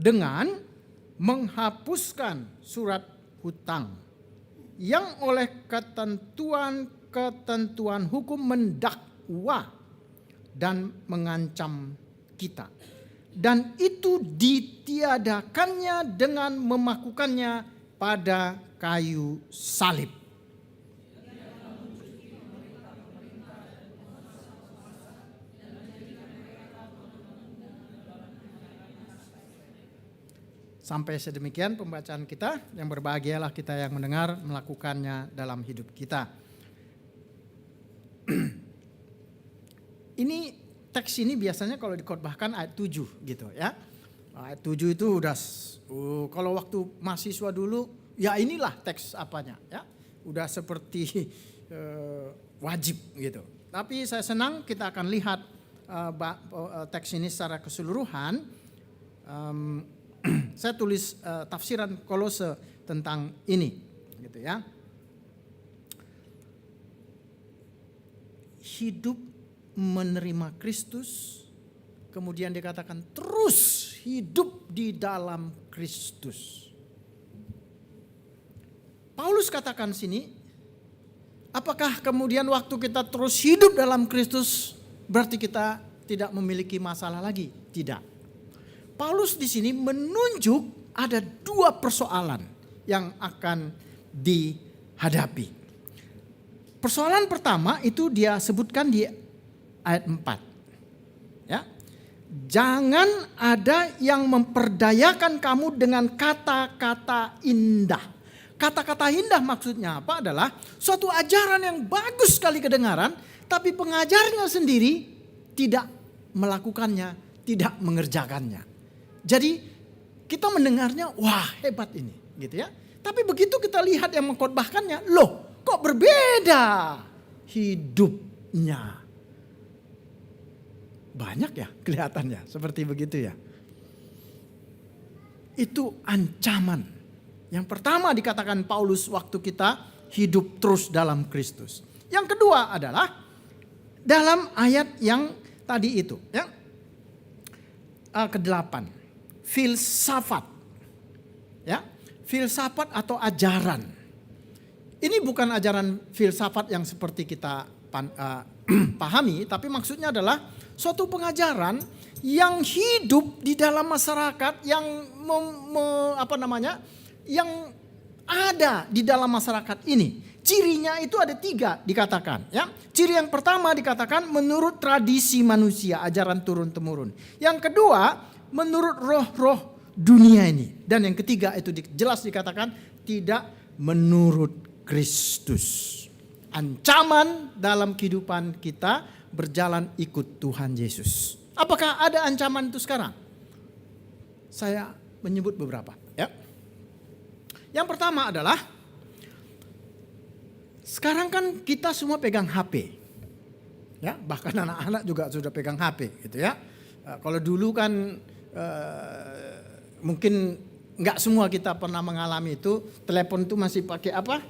Dengan menghapuskan surat hutang yang oleh ketentuan hukum mendakwa dan mengancam kita. Dan itu ditiadakannya dengan memakukannya pada kayu salib. Sampai sedemikian pembacaan kita, yang berbahagialah kita yang mendengar melakukannya dalam hidup kita. Ini teks ini biasanya kalau dikhotbahkan ayat 7 gitu ya. Ayat 7 itu udah kalau waktu mahasiswa dulu ya inilah teks apanya ya. Udah seperti wajib gitu. Tapi saya senang kita akan lihat teks ini secara keseluruhan. Saya tulis tafsiran Kolose tentang ini gitu ya. Hidup menerima Kristus, kemudian dikatakan terus hidup di dalam Kristus. Paulus katakan sini, apakah kemudian waktu kita terus hidup dalam Kristus berarti kita tidak memiliki masalah lagi? Tidak. Paulus di sini menunjuk ada dua persoalan yang akan dihadapi. Persoalan pertama itu dia sebutkan di ayat 4. Ya. Jangan ada yang memperdayakan kamu dengan kata-kata indah. Kata-kata indah maksudnya apa adalah suatu ajaran yang bagus sekali kedengaran, tapi pengajarnya sendiri tidak melakukannya, tidak mengerjakannya. Jadi kita mendengarnya, wah hebat ini, gitu ya. Tapi begitu kita lihat yang mengkhotbahkannya, loh kok berbeda hidupnya. Banyak ya kelihatannya seperti begitu ya. Itu ancaman. Yang pertama dikatakan Paulus waktu kita hidup terus dalam Kristus. Yang kedua adalah dalam ayat yang tadi itu, ya. Ke-8. Filsafat. Ya, filsafat atau ajaran. Ini bukan ajaran filsafat yang seperti kita pahami, tapi maksudnya adalah suatu pengajaran yang hidup di dalam masyarakat, yang yang ada di dalam masyarakat ini. Cirinya itu ada 3 dikatakan. Ya, ciri yang pertama dikatakan menurut tradisi manusia, ajaran turun temurun. Yang kedua menurut roh-roh dunia ini. Dan yang ketiga itu jelas dikatakan tidak menurut Kristus. Ancaman dalam kehidupan kita berjalan ikut Tuhan Yesus. Apakah ada ancaman itu sekarang? Saya menyebut beberapa. Ya. Yang pertama adalah sekarang kan kita semua pegang HP. Ya, bahkan anak-anak juga sudah pegang HP gitu ya. Kalau dulu kan mungkin nggak semua kita pernah mengalami itu, telepon itu masih pakai apa?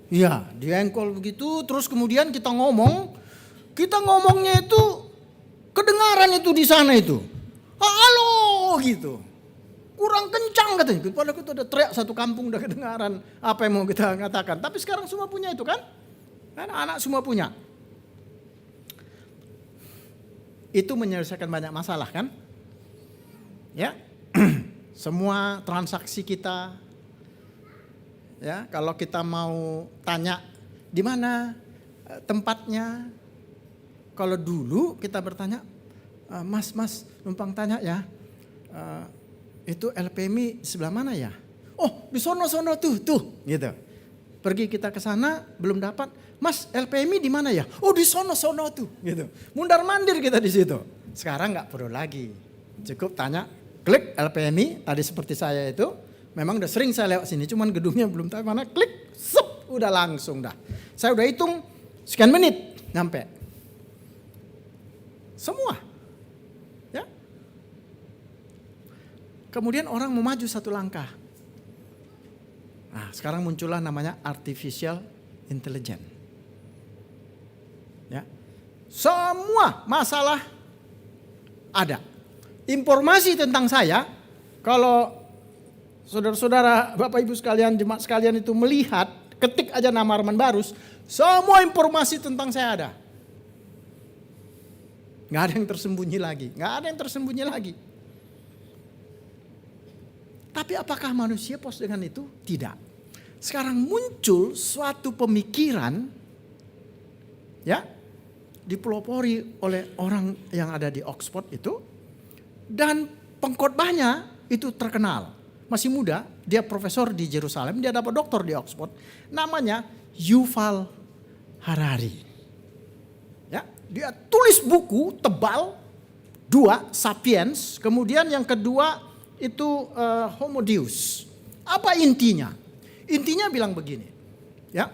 Ya, diengkol begitu, terus kemudian kita ngomongnya itu kedengaran itu di sana itu. Halo gitu. Kurang kencang katanya. Padahal kita udah teriak satu kampung udah kedengaran apa yang mau kita katakan. Tapi sekarang semua punya itu kan? Anak-anak semua punya. Itu menyelesaikan banyak masalah kan? Ya. Semua transaksi kita, ya, kalau kita mau tanya di mana tempatnya, kalau dulu kita bertanya, mas numpang tanya ya, itu LPMI sebelah mana ya? Oh di sono tuh gitu. Pergi kita ke sana belum dapat, mas LPMI di mana ya? Oh di sono tuh gitu. Mundar mandir kita di situ. Sekarang nggak perlu lagi, cukup tanya. Klik LPMI, tadi seperti saya itu, memang udah sering saya lewat sini, cuman gedungnya belum tahu mana, klik, udah langsung dah. Saya udah hitung, sekian menit, nyampe. Semua. Ya. Kemudian orang mau maju satu langkah. Nah, sekarang muncullah namanya artificial intelligence. Ya. Semua masalah ada. Informasi tentang saya, kalau saudara-saudara, Bapak Ibu sekalian, jemaat sekalian itu melihat, ketik aja nama Arman Barus, semua informasi tentang saya ada. Gak ada yang tersembunyi lagi. Tapi apakah manusia puas dengan itu? Tidak. Sekarang muncul suatu pemikiran, ya, dipelopori oleh orang yang ada di Oxford itu. Dan pengkhotbahnya itu terkenal. Masih muda, dia profesor di Yerusalem, dia dapat doktor di Oxford. Namanya Yuval Harari. Ya, dia tulis buku tebal, 2, Sapiens, kemudian yang kedua itu Homo Deus. Apa intinya? Intinya bilang begini, ya.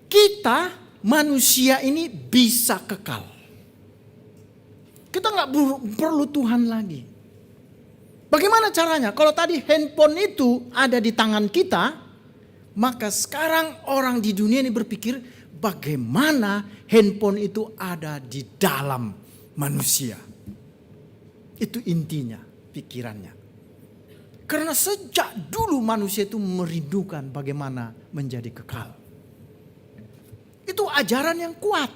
Kita manusia ini bisa kekal. Kita nggak perlu Tuhan lagi. Bagaimana caranya? Kalau tadi handphone itu ada di tangan kita, maka sekarang orang di dunia ini berpikir bagaimana handphone itu ada di dalam manusia. Itu intinya pikirannya. Karena sejak dulu manusia itu merindukan bagaimana menjadi kekal. Itu ajaran yang kuat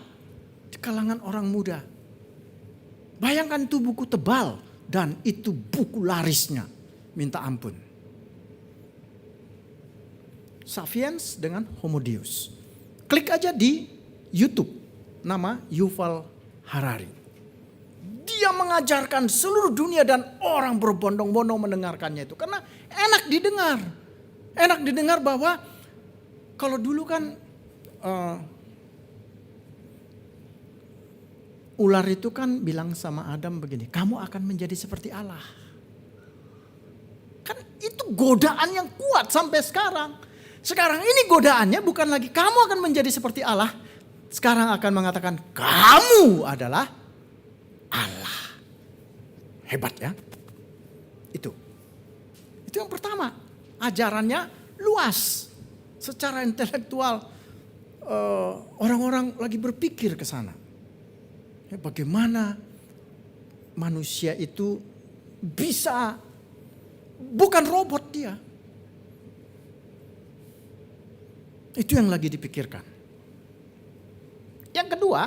di kalangan orang muda. Bayangkan itu buku tebal dan itu buku larisnya. Minta ampun. Sapiens dengan Homo Deus. Klik aja di YouTube. Nama Yuval Harari. Dia mengajarkan seluruh dunia dan orang berbondong-bondong mendengarkannya itu. Karena enak didengar. Enak didengar bahwa Kalau dulu kan ular itu kan bilang sama Adam begini, kamu akan menjadi seperti Allah. Kan itu godaan yang kuat sampai sekarang. Sekarang ini godaannya bukan lagi kamu akan menjadi seperti Allah. Sekarang akan mengatakan kamu adalah Allah. Hebat ya. Itu yang pertama. Ajarannya luas. Secara intelektual orang-orang lagi berpikir ke sana. Ya, bagaimana manusia itu bisa, bukan robot dia. Itu yang lagi dipikirkan. Yang kedua,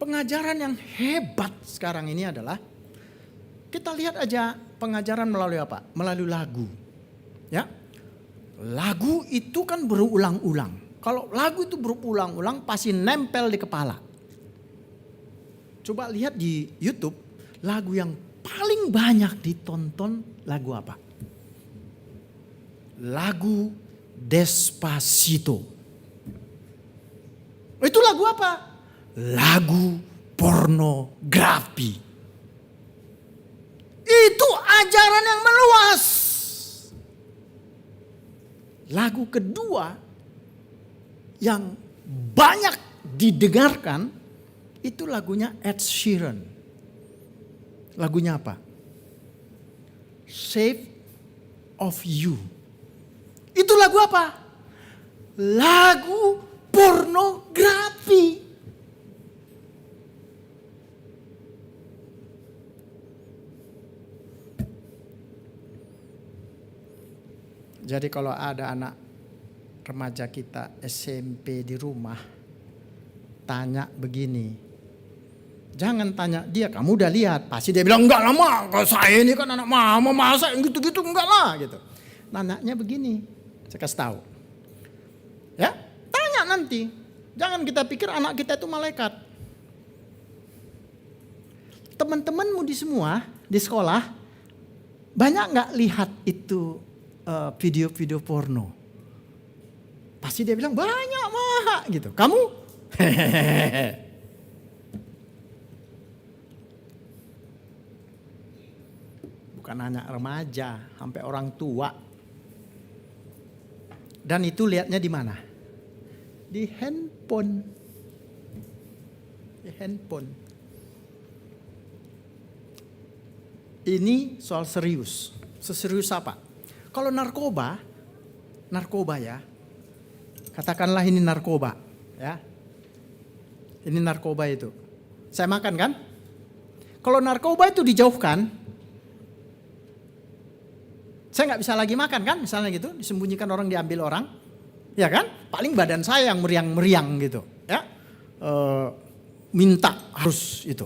pengajaran yang hebat sekarang ini adalah, kita lihat aja pengajaran melalui apa? Melalui lagu. Ya. Lagu itu kan berulang-ulang. Kalau lagu itu berulang-ulang pasti nempel di kepala. Coba lihat di YouTube, lagu yang paling banyak ditonton lagu apa? Lagu Despacito. Itu lagu apa? Lagu pornografi. Itu ajaran yang meluas. Lagu kedua yang banyak didengarkan itu lagunya Ed Sheeran. Lagunya apa? Shape of You. Itu lagu apa? Lagu pornografi. Jadi kalau ada anak remaja kita SMP di rumah, tanya begini. Jangan tanya dia, kamu udah lihat? Pasti dia bilang, enggak lama, kalau saya ini kan anak mama, masa yang gitu-gitu enggak lah gitu. Nanyanya begini, saya kasih tahu. Ya, tanya nanti. Jangan kita pikir anak kita itu malaikat. Teman-temanmu di semua, di sekolah, banyak nggak lihat itu video-video porno? Pasti dia bilang, banyak mah gitu. Kamu? Hehehe. Bukan hanya remaja, sampai orang tua. Dan itu lihatnya di mana? Di handphone. Di handphone. Ini soal serius. Seserius apa? Kalau narkoba ya. Katakanlah ini narkoba, ya. Ini narkoba itu. Saya makan kan? Kalau narkoba itu dijauhkan, saya nggak bisa lagi makan kan, misalnya gitu, disembunyikan orang, diambil orang, ya kan? Paling badan saya yang meriang-meriang gitu, ya, minta harus itu.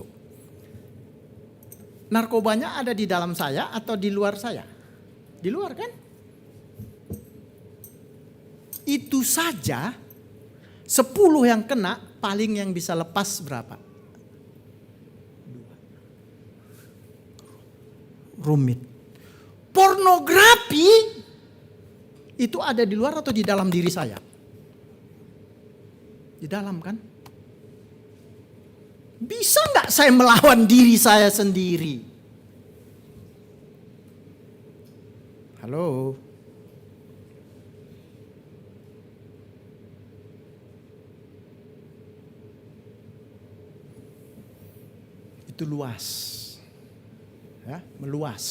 Narkobanya ada di dalam saya atau di luar saya? Di luar kan? Itu saja 10 yang kena, paling yang bisa lepas berapa? 2. Rumit. Pornografi itu ada di luar atau di dalam diri saya? Di dalam kan? Bisa nggak saya melawan diri saya sendiri? Halo? Itu luas. Ya, meluas.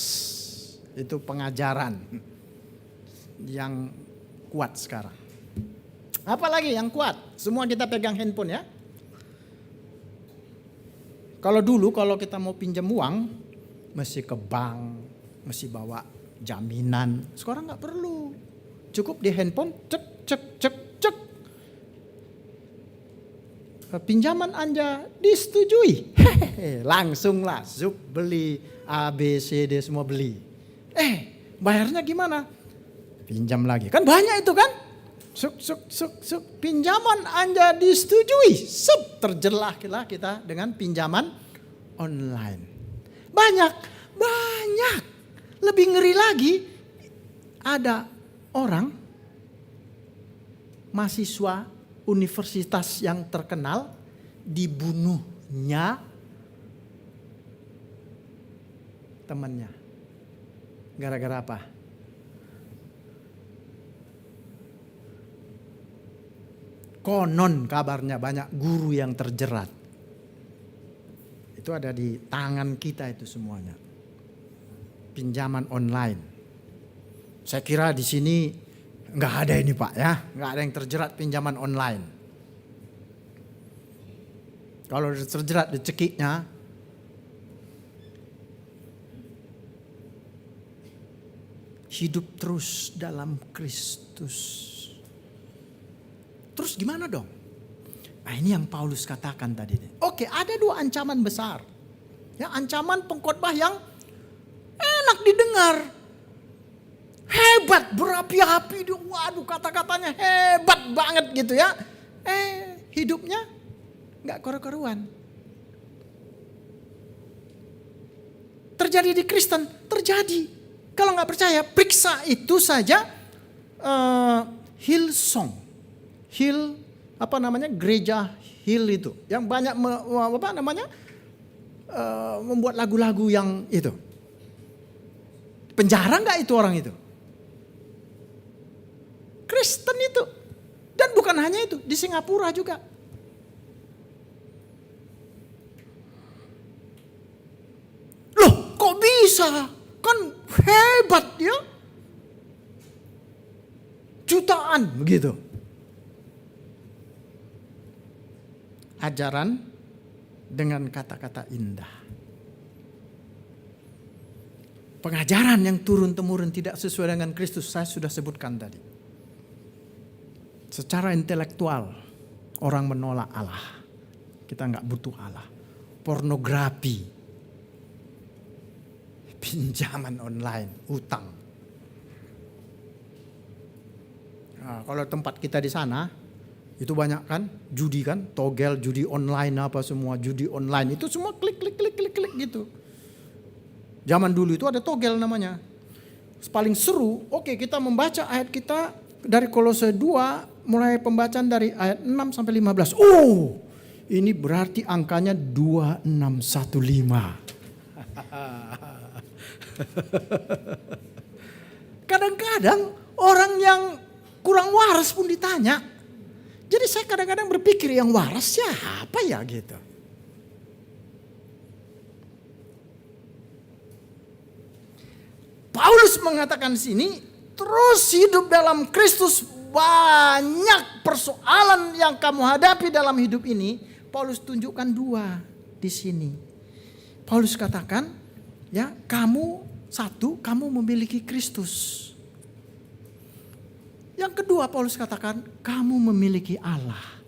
Itu pengajaran yang kuat sekarang. Apalagi yang kuat? Semua kita pegang handphone ya. Kalau dulu kalau kita mau pinjam uang, mesti ke bank, mesti bawa jaminan. Sekarang nggak perlu. Cukup di handphone, cek. Pinjaman Anda disetujui. Langsung lah, zup beli, A, B, C, D semua beli. Bayarnya gimana? Pinjam lagi. Kan banyak itu kan? Suk. Pinjaman Anda disetujui. Terjelah kita dengan pinjaman online. Banyak. Lebih ngeri lagi, ada orang mahasiswa universitas yang terkenal dibunuhnya temannya. Gara-gara apa? Konon kabarnya banyak guru yang terjerat. Itu ada di tangan kita itu semuanya. Pinjaman online. Saya kira di sini nggak ada ini Pak ya, nggak ada yang terjerat pinjaman online. Kalau terjerat dicekiknya, hidup terus dalam Kristus. Terus gimana dong? Nah ini yang Paulus katakan tadi. Oke, ada dua ancaman besar. Ya, ancaman pengkhotbah yang enak didengar. Hebat, berapi-api. Waduh, kata-katanya hebat banget gitu ya. Hidupnya gak karu-karuan. Terjadi di Kristen, terjadi. Kalau gak percaya, periksa itu saja Hillsong. Gereja Hill itu. Yang banyak membuat lagu-lagu yang itu. Penjara gak itu orang itu? Kristen itu. Dan bukan hanya itu, di Singapura juga. Loh, kok bisa? Kan hebat ya. Jutaan begitu. Ajaran dengan kata-kata indah. Pengajaran yang turun-temurun tidak sesuai dengan Kristus, saya sudah sebutkan tadi. Secara intelektual, orang menolak Allah. Kita nggak butuh Allah. Pornografi, pinjaman online, utang. Nah, kalau tempat kita di sana, itu banyak kan, judi kan, togel, judi online apa semua, judi online. Itu semua klik gitu. Zaman dulu itu ada togel namanya. Paling seru, oke kita membaca ayat kita dari Kolose 2, mulai pembacaan dari ayat 6 sampai 15. Oh, ini berarti angkanya 2615. Kadang-kadang orang yang kurang waras pun ditanya. Jadi saya kadang-kadang berpikir yang waras siapa ya gitu. Paulus mengatakan di sini, terus hidup dalam Kristus, banyak persoalan yang kamu hadapi dalam hidup ini. Paulus tunjukkan dua di sini. Paulus katakan, ya kamu memiliki Kristus. Yang kedua Paulus katakan, kamu memiliki Allah.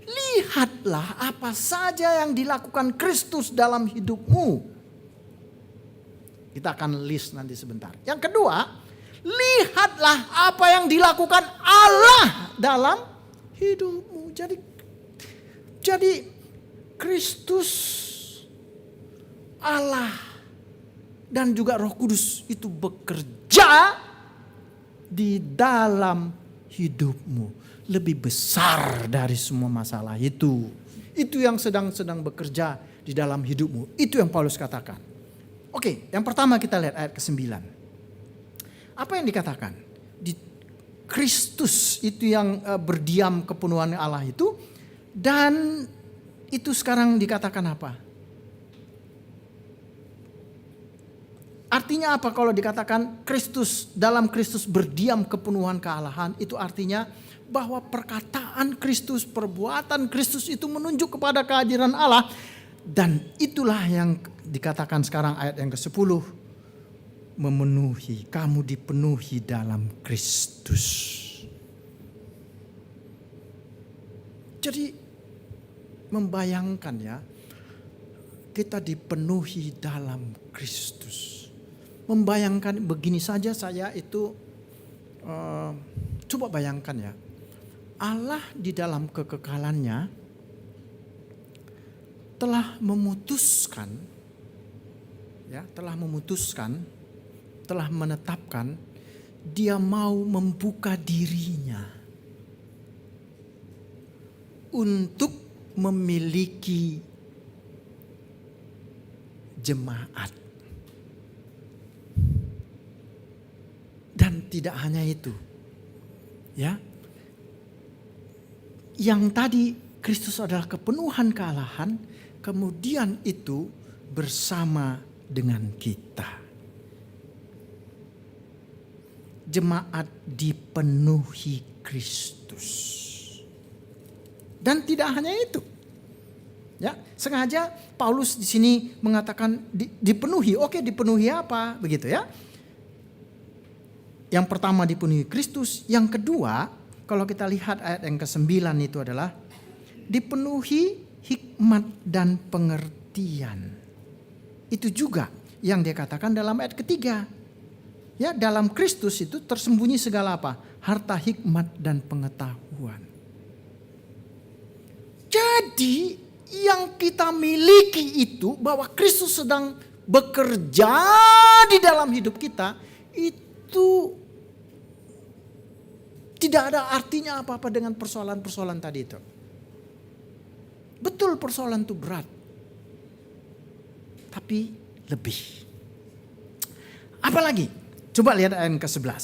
Lihatlah apa saja yang dilakukan Kristus dalam hidupmu. Kita akan list nanti sebentar. Yang kedua, lihatlah apa yang dilakukan Allah dalam hidupmu. Jadi Kristus, Allah, dan juga Roh Kudus itu bekerja di dalam hidupmu. Lebih besar dari semua masalah itu. Itu yang sedang bekerja di dalam hidupmu. Itu yang Paulus katakan. Oke, yang pertama kita lihat ayat ke-9. Apa yang dikatakan? Di Kristus itu yang berdiam kepenuhan Allah itu. Dan itu sekarang dikatakan apa? Artinya apa kalau dikatakan Kristus, dalam Kristus berdiam kepenuhan kealahan? Itu artinya bahwa perkataan Kristus, perbuatan Kristus itu menunjuk kepada kehadiran Allah. Dan itulah yang dikatakan sekarang ayat yang ke-10. Memenuhi, kamu dipenuhi dalam Kristus. Jadi membayangkan ya, kita dipenuhi dalam Kristus. Membayangkan begini saja saya itu, coba bayangkan ya. Allah di dalam kekekalannya telah memutuskan, telah menetapkan dia mau membuka dirinya untuk memiliki jemaat. Dan tidak hanya itu. Ya. Yang tadi Kristus adalah kepenuhan kealahan, kemudian itu bersama dengan kita. Jemaat dipenuhi Kristus. Dan tidak hanya itu. Ya, sengaja Paulus di sini mengatakan dipenuhi. Oke, dipenuhi apa? Begitu ya. Yang pertama dipenuhi Kristus, yang kedua, kalau kita lihat ayat yang ke-9 itu adalah dipenuhi hikmat dan pengertian. Itu juga yang dia katakan dalam ayat ketiga. Ya, dalam Kristus itu tersembunyi segala apa? Harta hikmat dan pengetahuan. Jadi yang kita miliki itu bahwa Kristus sedang bekerja di dalam hidup kita itu tidak ada artinya apa-apa dengan persoalan-persoalan tadi itu. Betul persoalan itu berat. Tapi lebih. Apalagi? Coba lihat ayat ke-11.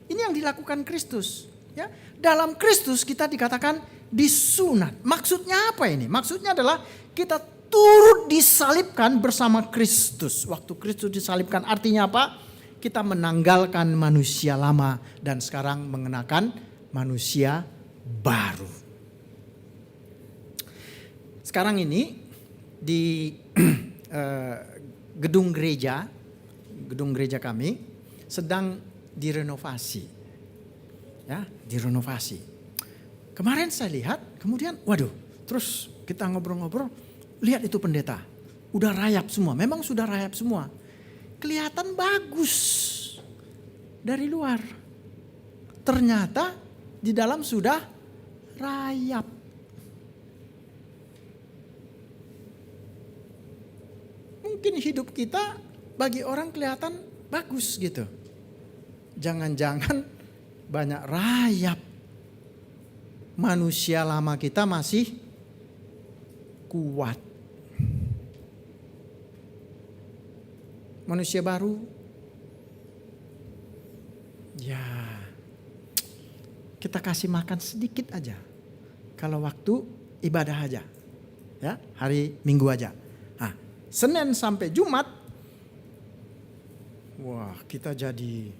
Ini yang dilakukan Kristus. Ya, dalam Kristus kita dikatakan disunat. Maksudnya apa ini? Maksudnya adalah kita turut disalibkan bersama Kristus. Waktu Kristus disalibkan artinya apa? Kita menanggalkan manusia lama dan sekarang mengenakan manusia baru. Sekarang ini di gedung gereja kami sedang direnovasi. Ya, direnovasi. Kemarin saya lihat, kemudian waduh, terus kita ngobrol-ngobrol, lihat itu pendeta. Udah rayap semua, memang sudah rayap semua. Kelihatan bagus dari luar. Ternyata di dalam sudah rayap. Mungkin hidup kita bagi orang kelihatan bagus gitu. Jangan-jangan banyak rayap. Manusia lama kita masih kuat. Manusia baru, ya kita kasih makan sedikit aja. Kalau waktu ibadah aja, ya hari Minggu aja. Nah, Senin sampai Jumat, wah kita jadi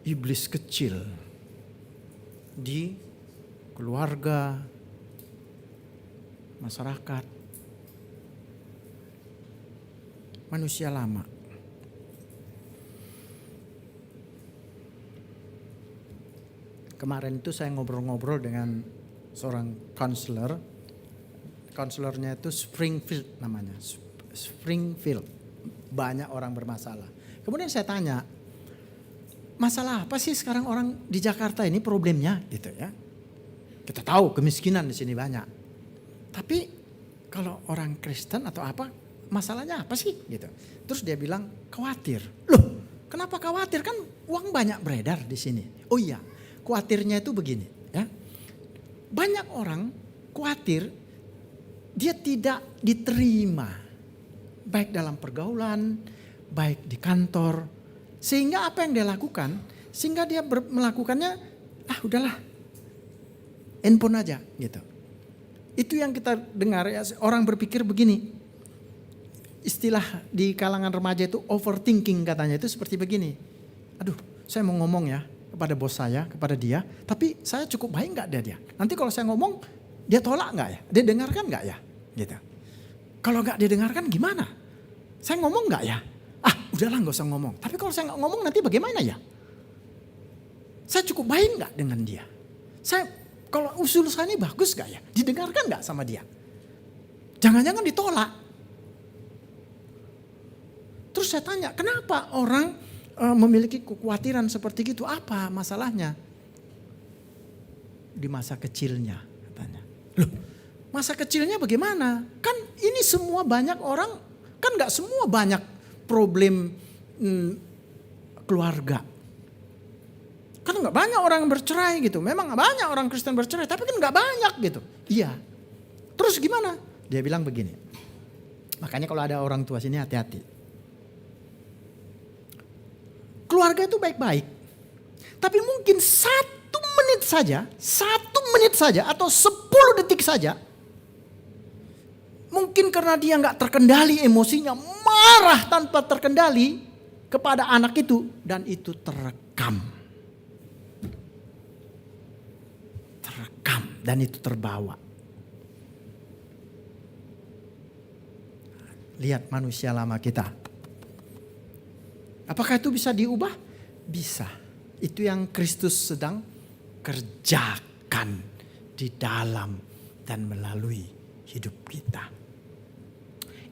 iblis kecil di keluarga, masyarakat, manusia lama. Kemarin itu saya ngobrol-ngobrol dengan seorang konselor. Konselornya itu Springfield namanya. Springfield. Banyak orang bermasalah. Kemudian saya tanya, masalah apa sih sekarang orang di Jakarta ini problemnya gitu ya. Kita tahu kemiskinan di sini banyak. Tapi kalau orang Kristen atau apa, masalahnya apa sih gitu. Terus dia bilang khawatir. Loh, kenapa khawatir? Kan uang banyak beredar di sini. Oh iya, khawatirnya itu begini ya. Banyak orang khawatir dia tidak diterima. Baik dalam pergaulan, baik di kantor. Sehingga apa yang dia lakukan? Sehingga dia melakukannya, udahlah, handphone aja gitu. Itu yang kita dengar ya, orang berpikir begini. Istilah di kalangan remaja itu overthinking katanya itu seperti begini. Aduh, saya mau ngomong ya kepada bos saya, kepada dia. Tapi saya cukup baik gak dia? Nanti kalau saya ngomong, dia tolak gak ya? Dia dengarkan gak ya? Gitu. Kalau gak didengarkan gimana? Saya ngomong gak ya? Udahlah gak usah ngomong. Tapi kalau saya gak ngomong nanti bagaimana ya? Saya cukup baik gak dengan dia? Kalau usul saya ini bagus gak ya? Didengarkan gak sama dia? Jangan-jangan ditolak. Terus saya tanya, kenapa orang memiliki kekhawatiran seperti itu? Apa masalahnya? Di masa kecilnya katanya. Loh, masa kecilnya bagaimana? Kan ini semua banyak orang, kan gak semua banyak problem keluarga. Kan Makanya nggak banyak orang yang bercerai gitu. Memang banyak orang Kristen bercerai, tapi kan nggak banyak gitu. Iya. Terus gimana? Dia bilang begini. Makanya kalau ada orang tua sini hati-hati. Keluarga itu baik-baik. Tapi mungkin 1 menit saja atau 10 detik saja. Mungkin karena dia nggak terkendali emosinya, marah tanpa terkendali kepada anak itu. Dan itu terekam. Dan itu terbawa. Lihat manusia lama kita. Apakah itu bisa diubah? Bisa. Itu yang Kristus sedang kerjakan di dalam dan melalui hidup kita.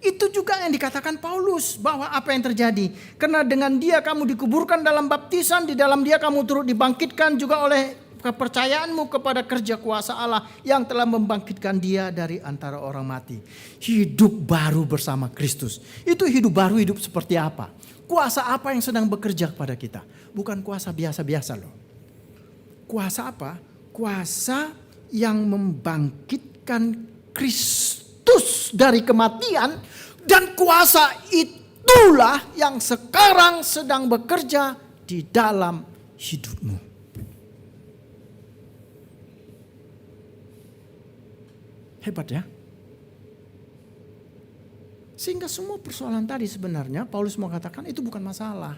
Itu juga yang dikatakan Paulus, bahwa apa yang terjadi. Karena dengan dia kamu dikuburkan dalam baptisan, di dalam dia kamu turut dibangkitkan juga oleh kepercayaanmu kepada kerja kuasa Allah yang telah membangkitkan dia dari antara orang mati. Hidup baru bersama Kristus. Itu hidup baru, hidup seperti apa? Kuasa apa yang sedang bekerja kepada kita? Bukan kuasa biasa-biasa loh. Kuasa apa? Kuasa yang membangkitkan Kristus dari kematian. Dan kuasa itulah yang sekarang sedang bekerja di dalam hidupmu. Hebat ya. Sehingga semua persoalan tadi sebenarnya Paulus mau katakan itu bukan masalah.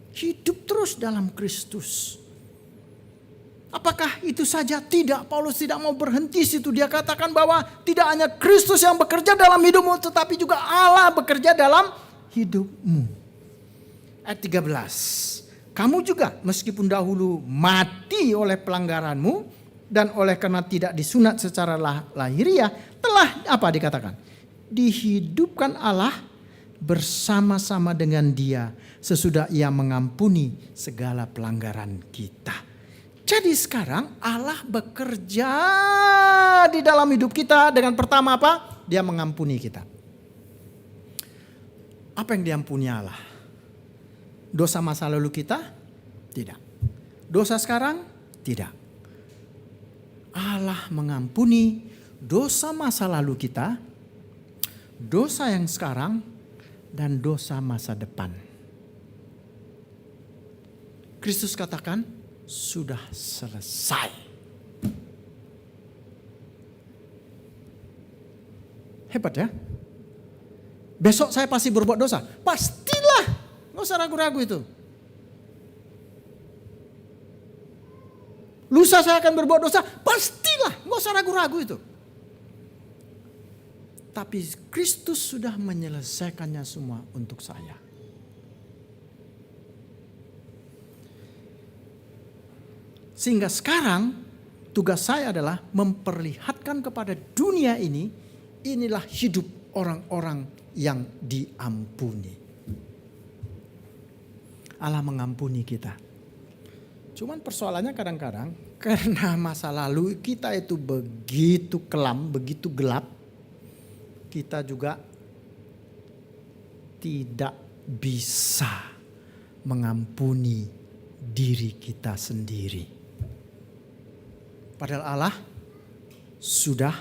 Hidup terus dalam Kristus. Apakah itu saja? Tidak, Paulus tidak mau berhenti situ. Dia katakan bahwa tidak hanya Kristus yang bekerja dalam hidupmu, tetapi juga Allah bekerja dalam hidupmu. Ayat 13. Kamu juga meskipun dahulu mati oleh pelanggaranmu, dan oleh karena tidak disunat secara lahiriah, telah apa dikatakan? Dihidupkan Allah bersama-sama dengan dia sesudah ia mengampuni segala pelanggaran kita. Jadi sekarang Allah bekerja di dalam hidup kita dengan pertama apa? Dia mengampuni kita. Apa yang diampuni Allah? Dosa masa lalu kita? Tidak. Dosa sekarang? Tidak. Allah mengampuni dosa masa lalu kita, dosa yang sekarang, dan dosa masa depan. Kristus katakan, sudah selesai. Hebat ya. Besok saya pasti berbuat dosa. Pastilah. Nggak usah ragu-ragu itu. Lusa saya akan berbuat dosa, pastilah, nggak usah ragu-ragu itu. Tapi Kristus sudah menyelesaikannya semua untuk saya. Sehingga sekarang tugas saya adalah memperlihatkan kepada dunia ini, inilah hidup orang-orang yang diampuni. Allah mengampuni kita. Cuman persoalannya kadang-kadang karena masa lalu kita itu begitu kelam, begitu gelap. Kita juga tidak bisa mengampuni diri kita sendiri. Padahal Allah sudah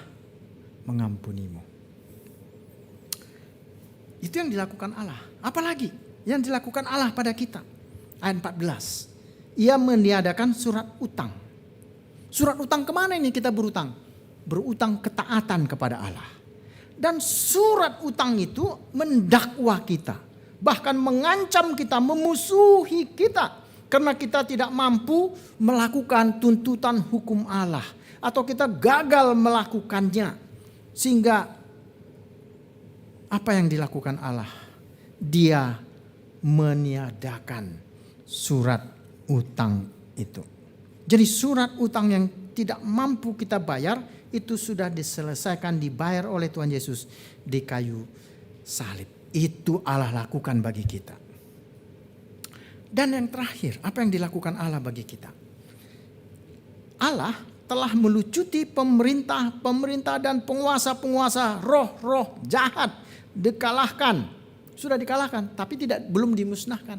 mengampunimu. Itu yang dilakukan Allah. Apalagi yang dilakukan Allah pada kita. Ayat 14. Ia meniadakan surat utang. Surat utang kemana ini kita berutang? Berutang ketaatan kepada Allah. Dan surat utang itu mendakwa kita. Bahkan mengancam kita, memusuhi kita. Karena kita tidak mampu melakukan tuntutan hukum Allah. Atau kita gagal melakukannya. Sehingga apa yang dilakukan Allah? Dia meniadakan surat utang itu. Jadi surat utang yang tidak mampu kita bayar itu sudah diselesaikan, dibayar oleh Tuhan Yesus di kayu salib. Itu Allah lakukan bagi kita. Dan yang terakhir, apa yang dilakukan Allah bagi kita? Allah telah melucuti pemerintah dan penguasa-penguasa roh-roh jahat. Dikalahkan. Sudah dikalahkan, tapi belum dimusnahkan.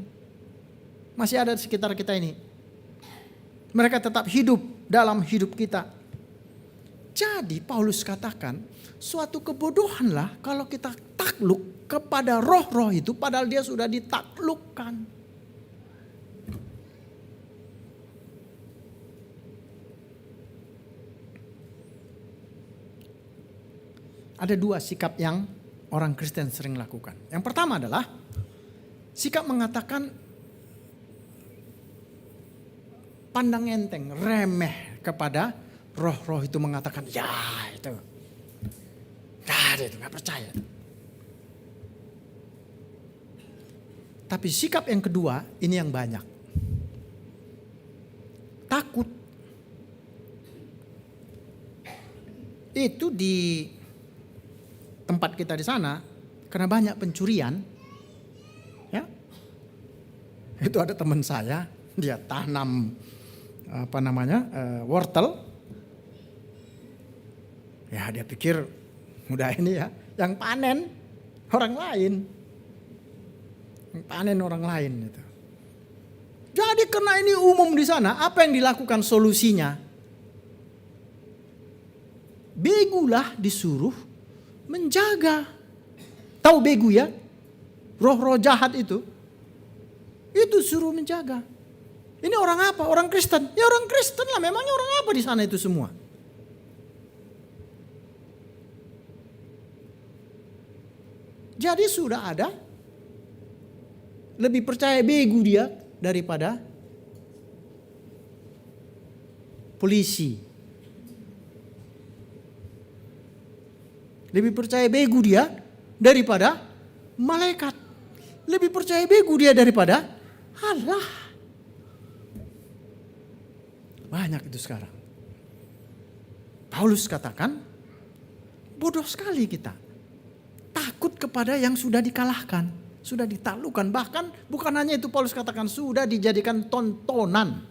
Masih ada di sekitar kita ini. Mereka tetap hidup dalam hidup kita. Jadi Paulus katakan, suatu kebodohanlah kalau kita takluk kepada roh-roh itu padahal dia sudah ditaklukkan. Ada dua sikap yang orang Kristen sering lakukan. Yang pertama adalah sikap mengatakan pandang enteng, remeh kepada roh-roh itu, mengatakan ya itu. Gak ada itu, gak percaya. Tapi sikap yang kedua ini yang banyak. Takut. Itu di tempat kita di sana karena banyak pencurian. Ya. Itu ada teman saya, dia tanam wortel. Ya dia pikir udah ini ya, yang panen orang lain. Yang panen orang lain itu. Jadi karena ini umum di sana, apa yang dilakukan solusinya? Begulah disuruh menjaga. Tahu begu ya? Roh-roh jahat itu suruh menjaga. Ini orang apa? Orang Kristen. Ya orang Kristen lah. Memangnya orang apa di sana itu semua? Jadi sudah ada. Lebih percaya begu dia daripada polisi. Lebih percaya begu dia daripada malaikat. Lebih percaya begu dia daripada Allah. Banyak itu sekarang. Paulus katakan, bodoh sekali kita. Takut kepada yang sudah dikalahkan, sudah ditaklukkan. Bahkan bukan hanya itu, Paulus katakan sudah dijadikan tontonan.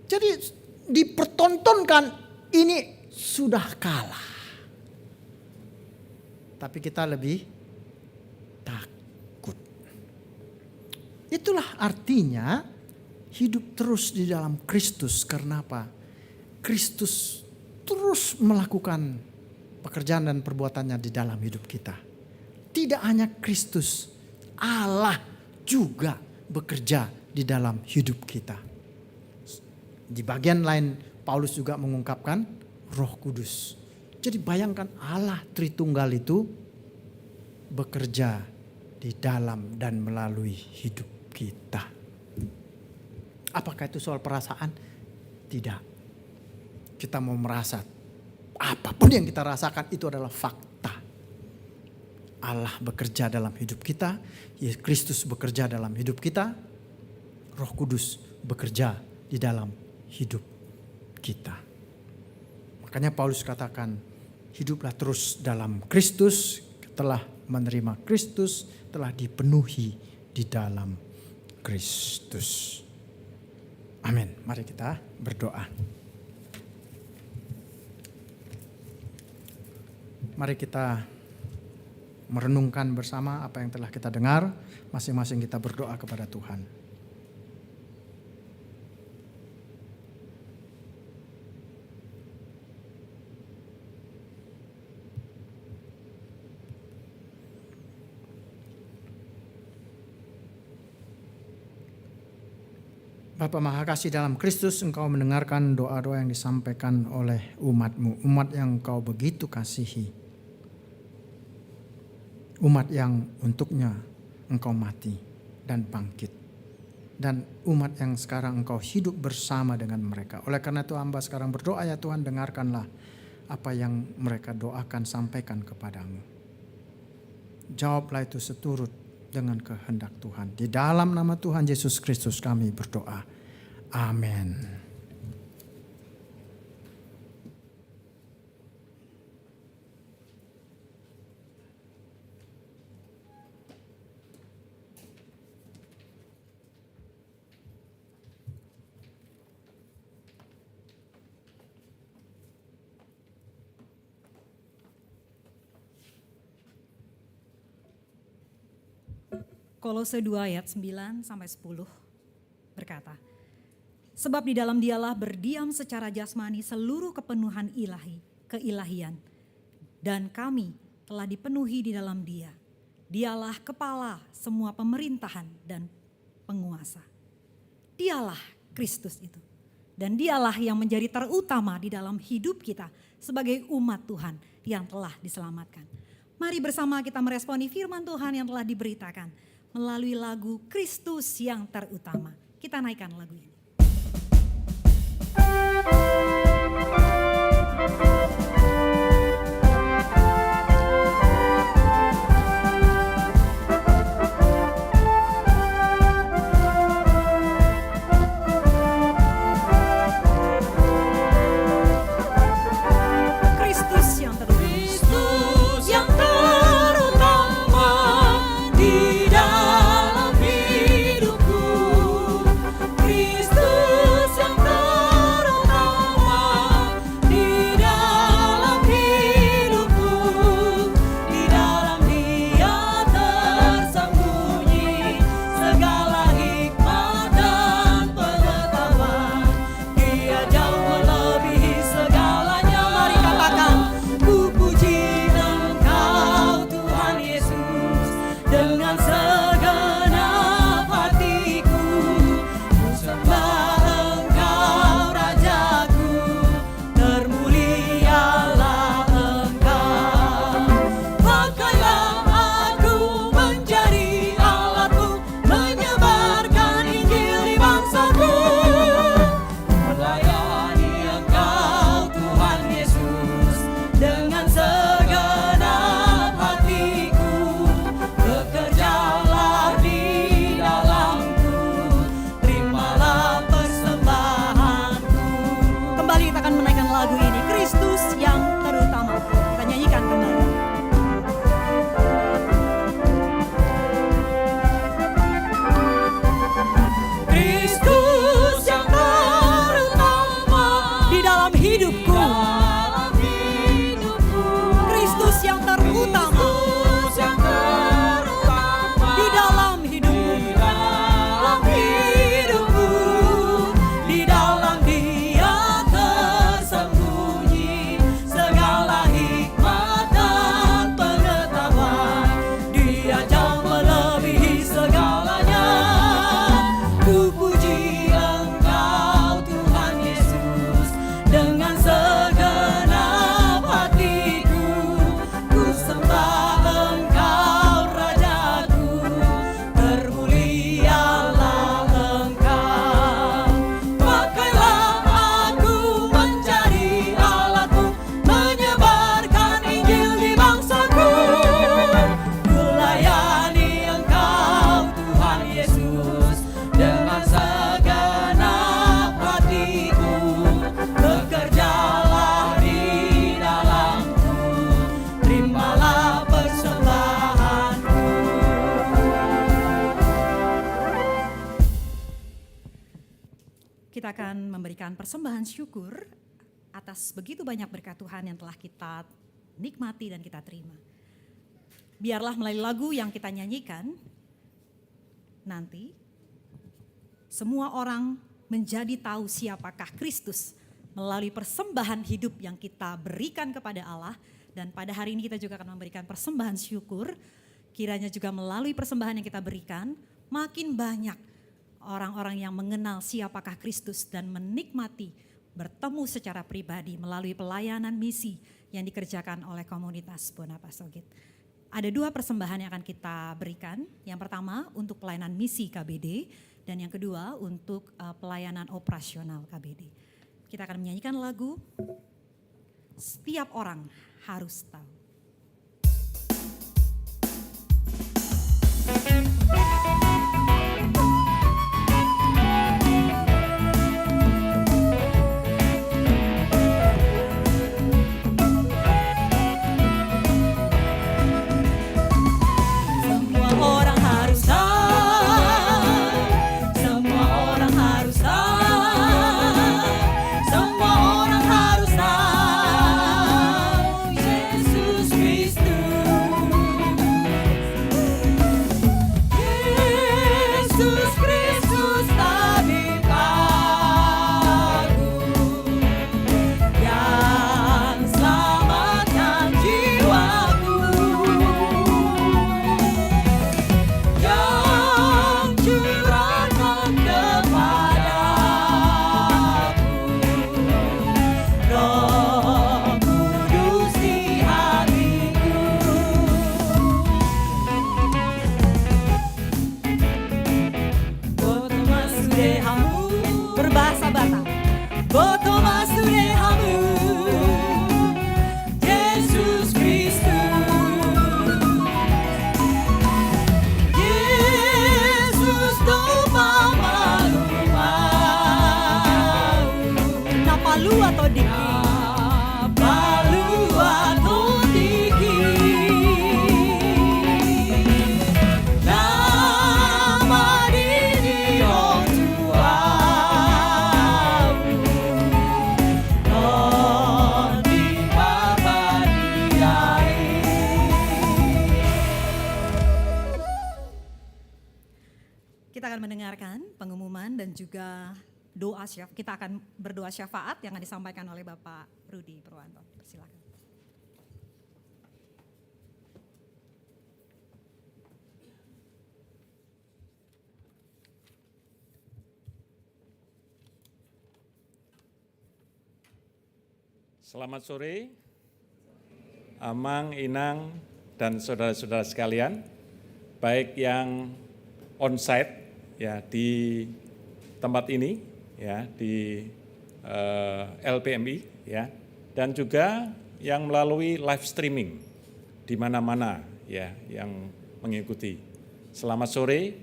Jadi dipertontonkan ini sudah kalah. Tapi kita lebih takut. Itulah artinya hidup terus di dalam Kristus. Karena apa? Kristus terus melakukan pekerjaan dan perbuatannya di dalam hidup kita. Tidak hanya Kristus, Allah juga bekerja di dalam hidup kita. Di bagian lain Paulus juga mengungkapkan Roh Kudus. Jadi bayangkan Allah Tritunggal itu bekerja di dalam dan melalui hidup kita. Apakah itu soal perasaan? Tidak. Kita mau merasa apapun yang kita rasakan itu adalah fakta. Allah bekerja dalam hidup kita, Yesus Kristus bekerja dalam hidup kita, Roh Kudus bekerja di dalam hidup kita. Makanya Paulus katakan, hiduplah terus dalam Kristus, telah menerima Kristus, telah dipenuhi di dalam Kristus. Amin. Mari kita berdoa. Mari kita merenungkan bersama apa yang telah kita dengar. Masing-masing kita berdoa kepada Tuhan. Bapa Maha Kasih dalam Kristus, Engkau mendengarkan doa-doa yang disampaikan oleh umat-Mu. Umat yang Engkau begitu kasihi. Umat yang untuknya Engkau mati dan bangkit. Dan umat yang sekarang Engkau hidup bersama dengan mereka. Oleh karena itu hamba sekarang berdoa, ya Tuhan, dengarkanlah apa yang mereka doakan, sampaikan kepadamu. Jawablah itu seturut dengan kehendak Tuhan. Di dalam nama Tuhan Yesus Kristus kami berdoa. Amin. Kolose 2 ayat 9 sampai 10 berkata, sebab di dalam dialah berdiam secara jasmani seluruh kepenuhan ilahi, keilahian, dan kami telah dipenuhi di dalam dia. Dialah kepala semua pemerintahan dan penguasa. Dialah Kristus itu. Dan dialah yang menjadi terutama di dalam hidup kita sebagai umat Tuhan yang telah diselamatkan. Mari bersama kita meresponi firman Tuhan yang telah diberitakan melalui lagu Kristus yang terutama. Kita naikkan lagu ini. Kristus yang terutama di dalam hidupku. Kristus yang terutama di dalam hidupku. Di dalam Dia tersembunyi segala hikmat dan pengetahuan. Dia jauh melebihi segalanya. Mari katakan, ku puji Engkau Tuhan Yesus dengan segenap hatiku. Ku sembah Engkau Rajaku, termulialah Engkau. Pakailah aku menjadi alatmu, menyebarkan Injil di bangsaku. Melayani Engkau Tuhan Yesus dengan segenap hatiku. Bekerjalah di dalamku, terimalah persembahanku. Kembali kita akan menaikkan lagu ini, Kristus yang terutama. Kita nyanyikan kembali. Kristus yang terutama di dalam hidupku. Kristus yang terutama di dalam hidupku. Di dalam Dia tersembunyi segala hikmat dan pengetahuan. Dia jauh melebihi segalanya. Ku puji Engkau Tuhan Yesus dengan segenap hatiku. Ku sembah Engkau Rajaku, termulialah Engkau. Pakailah aku menjadi alatmu, menyebarkan Injil di bangsaku. Kulayani Engkau Tuhan Yesus dengan segenap hatiku. Bekerjalah di dalamku, terimalah persembahanku. Kita akan memberikan persembahan syukur atas begitu banyak berkat Tuhan yang telah kita nikmati dan kita terima. Biarlah melalui lagu yang kita nyanyikan, nanti semua orang menjadi tahu siapakah Kristus melalui persembahan hidup yang kita berikan kepada Allah. Dan pada hari ini kita juga akan memberikan persembahan syukur. Kiranya juga melalui persembahan yang kita berikan, makin banyak orang-orang yang mengenal siapakah Kristus dan menikmati bertemu secara pribadi melalui pelayanan misi yang dikerjakan oleh komunitas Bonapa Sogit. Ada 2 persembahan yang akan kita berikan. Yang pertama untuk pelayanan misi KBD dan yang kedua untuk pelayanan operasional KBD. Kita akan menyanyikan lagu Setiap Orang Harus Tahu. Semua orang harus tahu, semua orang harus tahu, semua orang harus tahu Yesus. akan mendengarkan pengumuman dan juga doa syafaat. Kita akan berdoa syafaat yang akan disampaikan oleh Bapak Rudi Purwanto. Silakan. Selamat sore, Amang, Inang, dan saudara-saudara sekalian, baik yang onsite ya di tempat ini ya di LPMI ya, dan juga yang melalui live streaming di mana-mana ya yang mengikuti. Selamat sore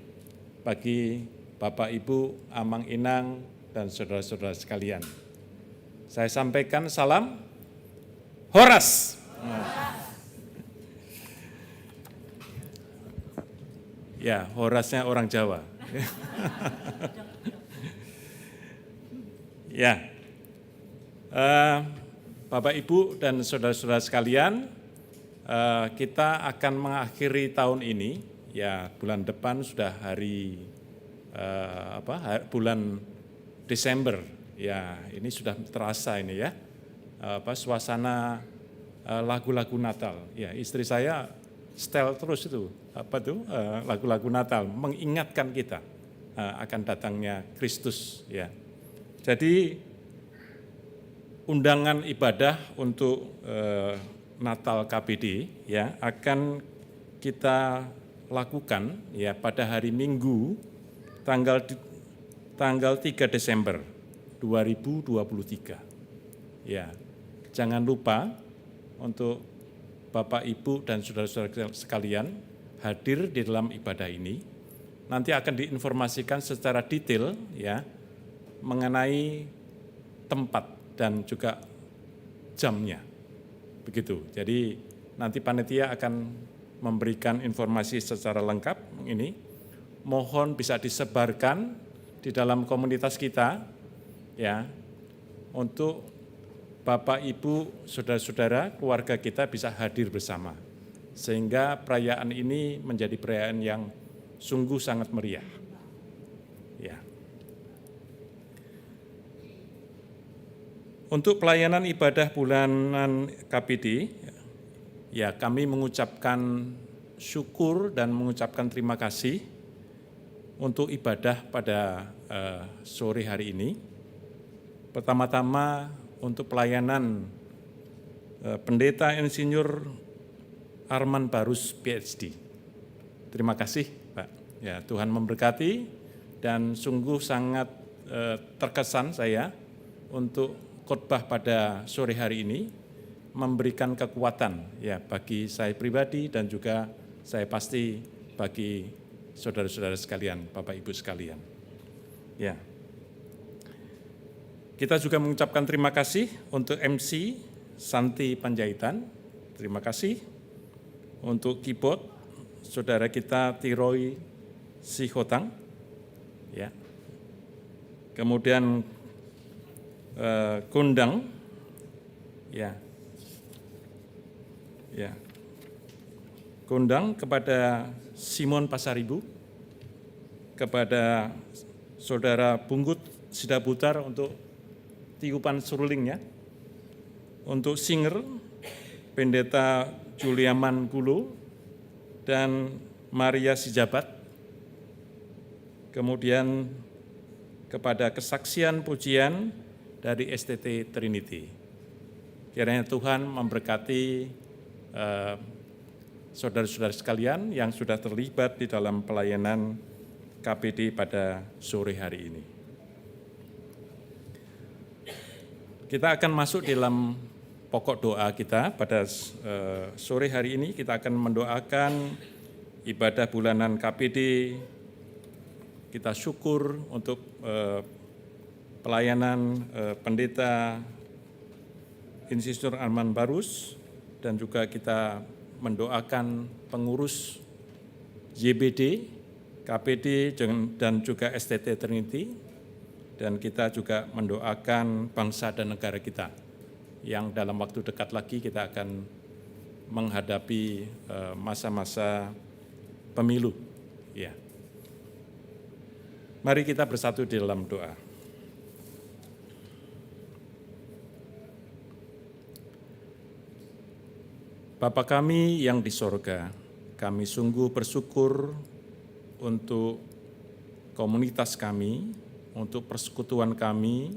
bagi Bapak Ibu, Amang, Inang, dan saudara-saudara sekalian. Saya sampaikan salam Horas. Ya, Horasnya orang Jawa. Ya, Bapak Ibu dan saudara-saudara sekalian, kita akan mengakhiri tahun ini. Ya, bulan depan sudah bulan Desember. Ya, ini sudah terasa ini ya, suasana lagu-lagu Natal. Ya, istri saya setel terus itu, lagu-lagu Natal, mengingatkan kita akan datangnya Kristus. Ya, jadi undangan ibadah untuk Natal KBD ya akan kita lakukan ya pada hari Minggu tanggal 3 Desember 2023. Ya, jangan lupa untuk Bapak, Ibu, dan saudara-saudara sekalian hadir di dalam ibadah ini. Nanti akan diinformasikan secara detail ya mengenai tempat dan juga jamnya. Begitu. Jadi nanti panitia akan memberikan informasi secara lengkap ini. Mohon bisa disebarkan di dalam komunitas kita ya, untuk Bapak, Ibu, saudara-saudara, keluarga kita bisa hadir bersama. Sehingga perayaan ini menjadi perayaan yang sungguh sangat meriah. Ya. Untuk pelayanan ibadah bulanan KBD, ya kami mengucapkan syukur dan mengucapkan terima kasih untuk ibadah pada sore hari ini. Pertama-tama untuk pelayanan Pendeta Insinyur Arman Barus PhD. Terima kasih Pak. Ya, Tuhan memberkati dan sungguh sangat terkesan saya untuk khotbah pada sore hari ini memberikan kekuatan ya bagi saya pribadi dan juga saya pasti bagi saudara-saudara sekalian, Bapak Ibu sekalian. Ya. Kita juga mengucapkan terima kasih untuk MC Santi Panjaitan. Terima kasih untuk keyboard saudara kita Tiroy Sihotang. Ya. Kemudian kondang. Ya. Ya. Kondang kepada Simon Pasaribu, kepada saudara Bungkut Sidaputar untuk tiupan serulingnya, untuk singer Pendeta Juliaman Gulu dan Maria Sijabat, kemudian kepada kesaksian pujian dari STT Trinity. Kiranya Tuhan memberkati saudara-saudara sekalian yang sudah terlibat di dalam pelayanan KBD pada sore hari ini. Kita akan masuk dalam pokok doa kita pada sore hari ini. Kita akan mendoakan ibadah bulanan KBD. Kita syukur untuk pelayanan Pendeta Insinyur Arman Barus dan juga kita mendoakan pengurus YBD, KBD dan juga STT Trinity. Dan kita juga mendoakan bangsa dan negara kita yang dalam waktu dekat lagi kita akan menghadapi masa-masa pemilu. Ya. Mari kita bersatu di dalam doa. Bapa kami yang di sorga, kami sungguh bersyukur untuk komunitas kami, untuk persekutuan kami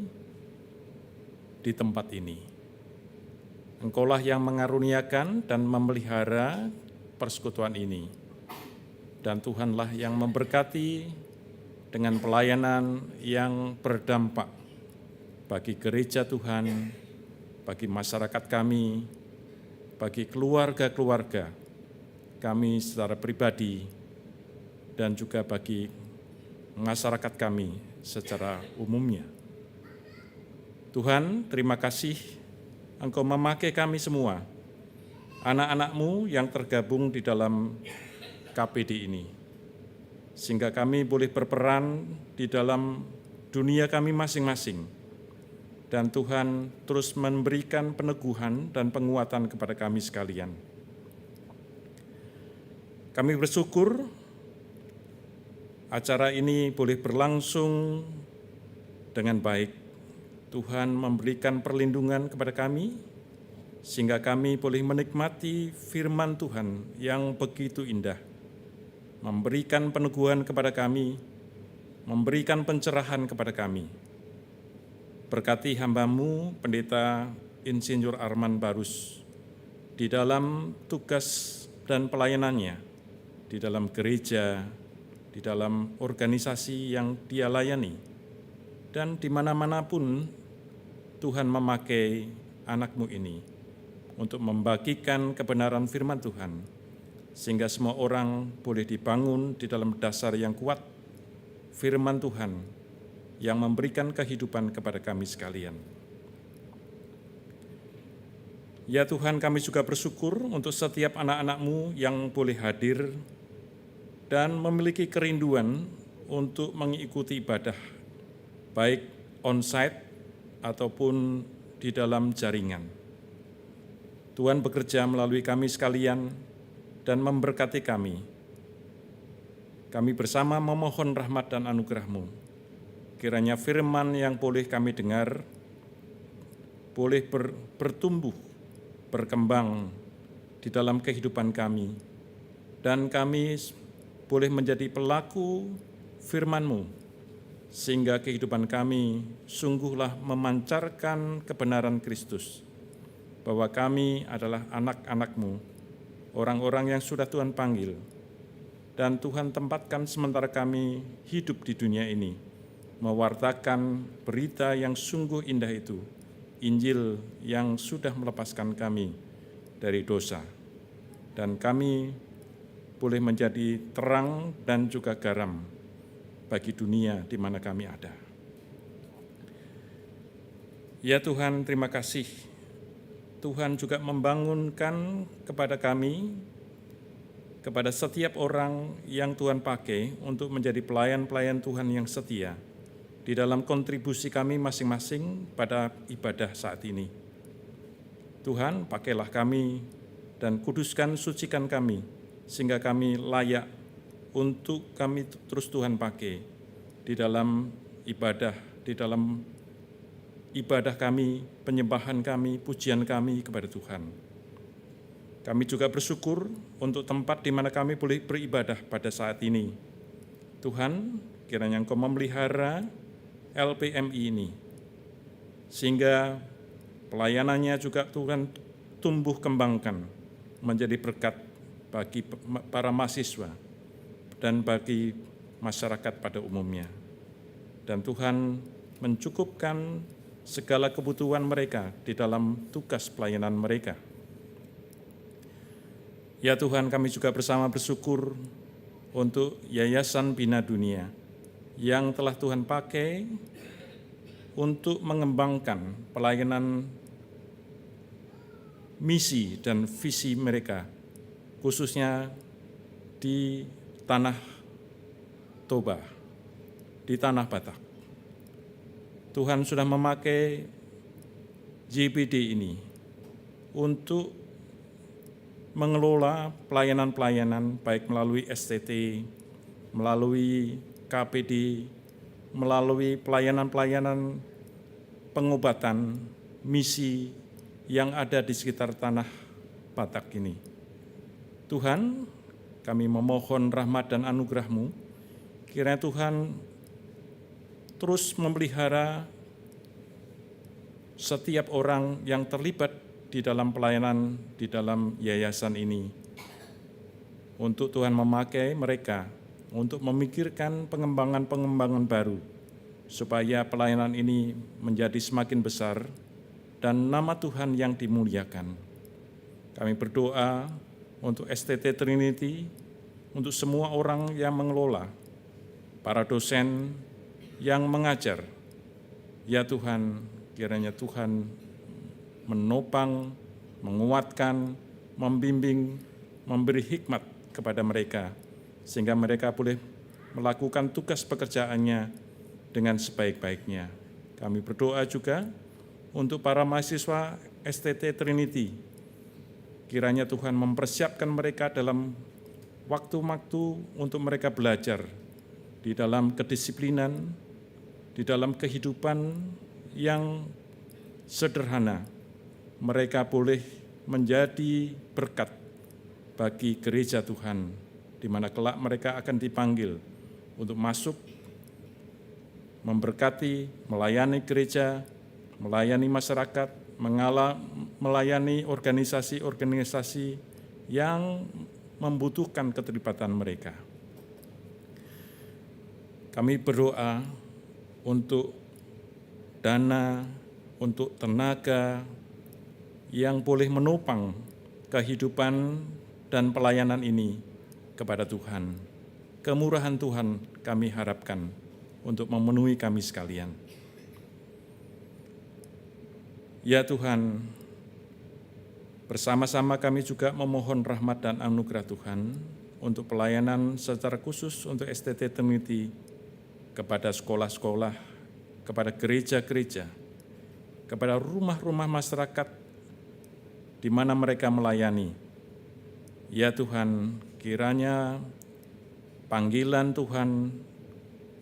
di tempat ini. Engkaulah yang mengaruniakan dan memelihara persekutuan ini. Dan Tuhanlah yang memberkati dengan pelayanan yang berdampak bagi gereja Tuhan, bagi masyarakat kami, bagi keluarga-keluarga kami secara pribadi, dan juga bagi masyarakat kami secara umumnya. Tuhan, terima kasih Engkau memakai kami semua, anak-anak-Mu yang tergabung di dalam KPD ini, sehingga kami boleh berperan di dalam dunia kami masing-masing. Dan Tuhan terus memberikan peneguhan dan penguatan kepada kami sekalian. Kami bersyukur acara ini boleh berlangsung dengan baik. Tuhan memberikan perlindungan kepada kami, sehingga kami boleh menikmati firman Tuhan yang begitu indah, memberikan peneguhan kepada kami, memberikan pencerahan kepada kami. Berkati hamba-Mu, Pendeta Insinyur Arman Barus, di dalam tugas dan pelayanannya, di dalam gereja, di dalam organisasi yang Dia layani, dan di mana-mana pun Tuhan memakai anak-Mu ini untuk membagikan kebenaran firman Tuhan, sehingga semua orang boleh dibangun di dalam dasar yang kuat, firman Tuhan yang memberikan kehidupan kepada kami sekalian. Ya Tuhan, kami juga bersyukur untuk setiap anak-anak-Mu yang boleh hadir dan memiliki kerinduan untuk mengikuti ibadah, baik on-site ataupun di dalam jaringan. Tuhan bekerja melalui kami sekalian dan memberkati kami. Kami bersama memohon rahmat dan anugerah-Mu. Kiranya firman yang boleh kami dengar boleh bertumbuh, berkembang di dalam kehidupan kami, dan kami boleh menjadi pelaku firman-Mu, sehingga kehidupan kami sungguhlah memancarkan kebenaran Kristus, bahwa kami adalah anak-anak-Mu, orang-orang yang sudah Tuhan panggil, dan Tuhan tempatkan sementara kami hidup di dunia ini, mewartakan berita yang sungguh indah itu, Injil yang sudah melepaskan kami dari dosa, dan kami boleh menjadi terang dan juga garam bagi dunia di mana kami ada. Ya Tuhan, terima kasih. Tuhan juga membangunkan kepada kami, kepada setiap orang yang Tuhan pakai untuk menjadi pelayan-pelayan Tuhan yang setia di dalam kontribusi kami masing-masing pada ibadah saat ini. Tuhan, pakailah kami dan kuduskan, sucikan kami, sehingga kami layak untuk kami terus Tuhan pakai di dalam ibadah, di dalam ibadah kami, penyembahan kami, pujian kami kepada Tuhan. Kami juga bersyukur untuk tempat di mana kami boleh beribadah pada saat ini. Tuhan, kiranya Engkau memelihara LPMI ini, sehingga pelayanannya juga Tuhan tumbuh kembangkan menjadi berkat bagi para mahasiswa dan bagi masyarakat pada umumnya. Dan Tuhan mencukupkan segala kebutuhan mereka di dalam tugas pelayanan mereka. Ya Tuhan, kami juga bersama bersyukur untuk Yayasan Bina Dunia yang telah Tuhan pakai untuk mengembangkan pelayanan misi dan visi mereka, khususnya di Tanah Toba, di Tanah Batak. Tuhan sudah memakai JBD ini untuk mengelola pelayanan-pelayanan baik melalui STT, melalui KPD, melalui pelayanan-pelayanan pengobatan, misi yang ada di sekitar tanah Batak ini. Tuhan, kami memohon rahmat dan anugerah-Mu, kiranya Tuhan terus memelihara setiap orang yang terlibat di dalam pelayanan di dalam yayasan ini, untuk Tuhan memakai mereka untuk memikirkan pengembangan-pengembangan baru, supaya pelayanan ini menjadi semakin besar dan nama Tuhan yang dimuliakan. Kami berdoa untuk STT Trinity, untuk semua orang yang mengelola, para dosen yang mengajar. Ya Tuhan, kiranya Tuhan menopang, menguatkan, membimbing, memberi hikmat kepada mereka, sehingga mereka boleh melakukan tugas pekerjaannya dengan sebaik-baiknya. Kami berdoa juga untuk para mahasiswa STT Trinity, kiranya Tuhan mempersiapkan mereka dalam waktu-waktu untuk mereka belajar di dalam kedisiplinan, di dalam kehidupan yang sederhana. Mereka boleh menjadi berkat bagi gereja Tuhan, di mana kelak mereka akan dipanggil untuk masuk, memberkati, melayani gereja, melayani masyarakat, melayani organisasi-organisasi yang membutuhkan keterlibatan mereka. Kami berdoa untuk dana, untuk tenaga yang boleh menopang kehidupan dan pelayanan ini kepada Tuhan. Kemurahan Tuhan kami harapkan untuk memenuhi kami sekalian. Ya Tuhan, bersama-sama kami juga memohon rahmat dan anugerah Tuhan untuk pelayanan secara khusus untuk STT Trinity kepada sekolah-sekolah, kepada gereja-gereja, kepada rumah-rumah masyarakat di mana mereka melayani. Ya Tuhan, kiranya panggilan Tuhan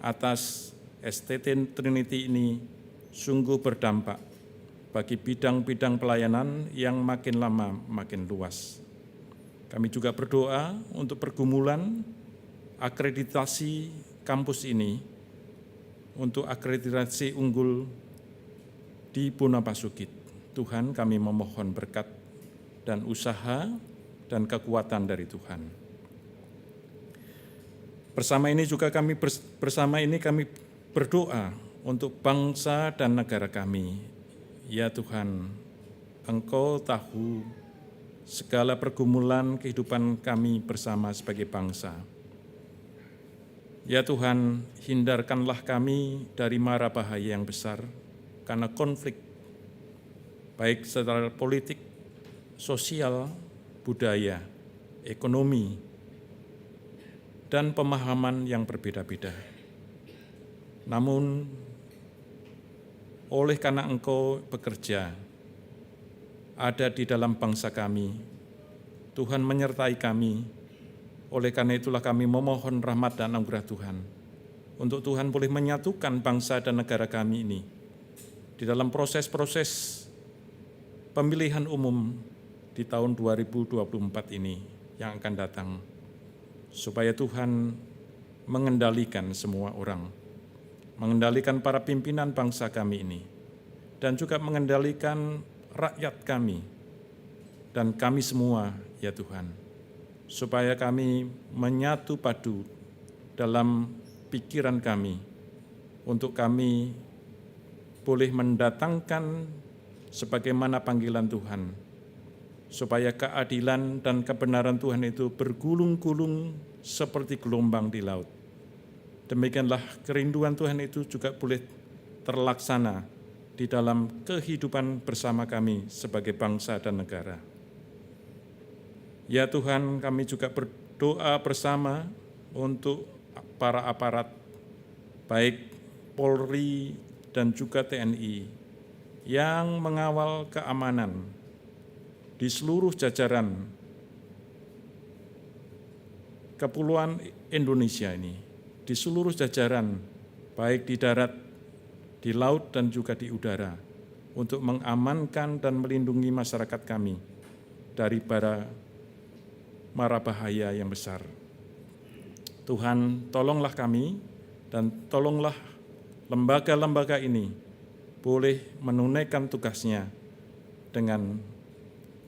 atas STT Trinity ini sungguh berdampak bagi bidang-bidang pelayanan yang makin lama makin luas. Kami juga berdoa untuk pergumulan akreditasi kampus ini, untuk akreditasi unggul di Punapasukit. Tuhan, kami memohon berkat dan usaha dan kekuatan dari Tuhan. Bersama ini kami berdoa untuk bangsa dan negara kami. Ya Tuhan, Engkau tahu segala pergumulan kehidupan kami bersama sebagai bangsa. Ya Tuhan, hindarkanlah kami dari mara bahaya yang besar karena konflik, baik secara politik, sosial, budaya, ekonomi, dan pemahaman yang berbeda-beda. Namun, oleh karena Engkau bekerja ada di dalam bangsa kami, Tuhan menyertai kami. Oleh karena itulah kami memohon rahmat dan anugerah Tuhan, untuk Tuhan boleh menyatukan bangsa dan negara kami ini di dalam proses-proses pemilihan umum di tahun 2024 ini yang akan datang, supaya Tuhan mengendalikan semua orang, mengendalikan para pimpinan bangsa kami ini, dan juga mengendalikan rakyat kami dan kami semua, ya Tuhan, supaya kami menyatu padu dalam pikiran kami, untuk kami boleh mendatangkan sebagaimana panggilan Tuhan, supaya keadilan dan kebenaran Tuhan itu bergulung-gulung seperti gelombang di laut. Demikianlah kerinduan Tuhan itu juga boleh terlaksana di dalam kehidupan bersama kami sebagai bangsa dan negara. Ya Tuhan, kami juga berdoa bersama untuk para aparat, baik Polri dan juga TNI, yang mengawal keamanan di seluruh jajaran Kepulauan Indonesia ini, di seluruh jajaran baik di darat, di laut, dan juga di udara, untuk mengamankan dan melindungi masyarakat kami dari mara bahaya yang besar. Tuhan, tolonglah kami dan tolonglah lembaga-lembaga ini boleh menunaikan tugasnya dengan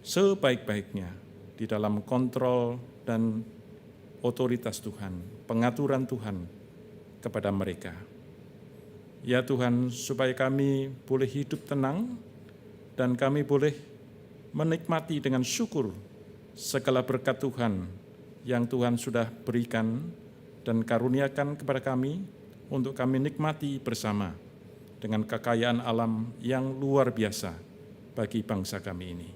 sebaik-baiknya di dalam kontrol dan otoritas Tuhan, pengaturan Tuhan kepada mereka. Ya Tuhan, supaya kami boleh hidup tenang dan kami boleh menikmati dengan syukur segala berkat Tuhan yang Tuhan sudah berikan dan karuniakan kepada kami untuk kami nikmati bersama dengan kekayaan alam yang luar biasa bagi bangsa kami ini.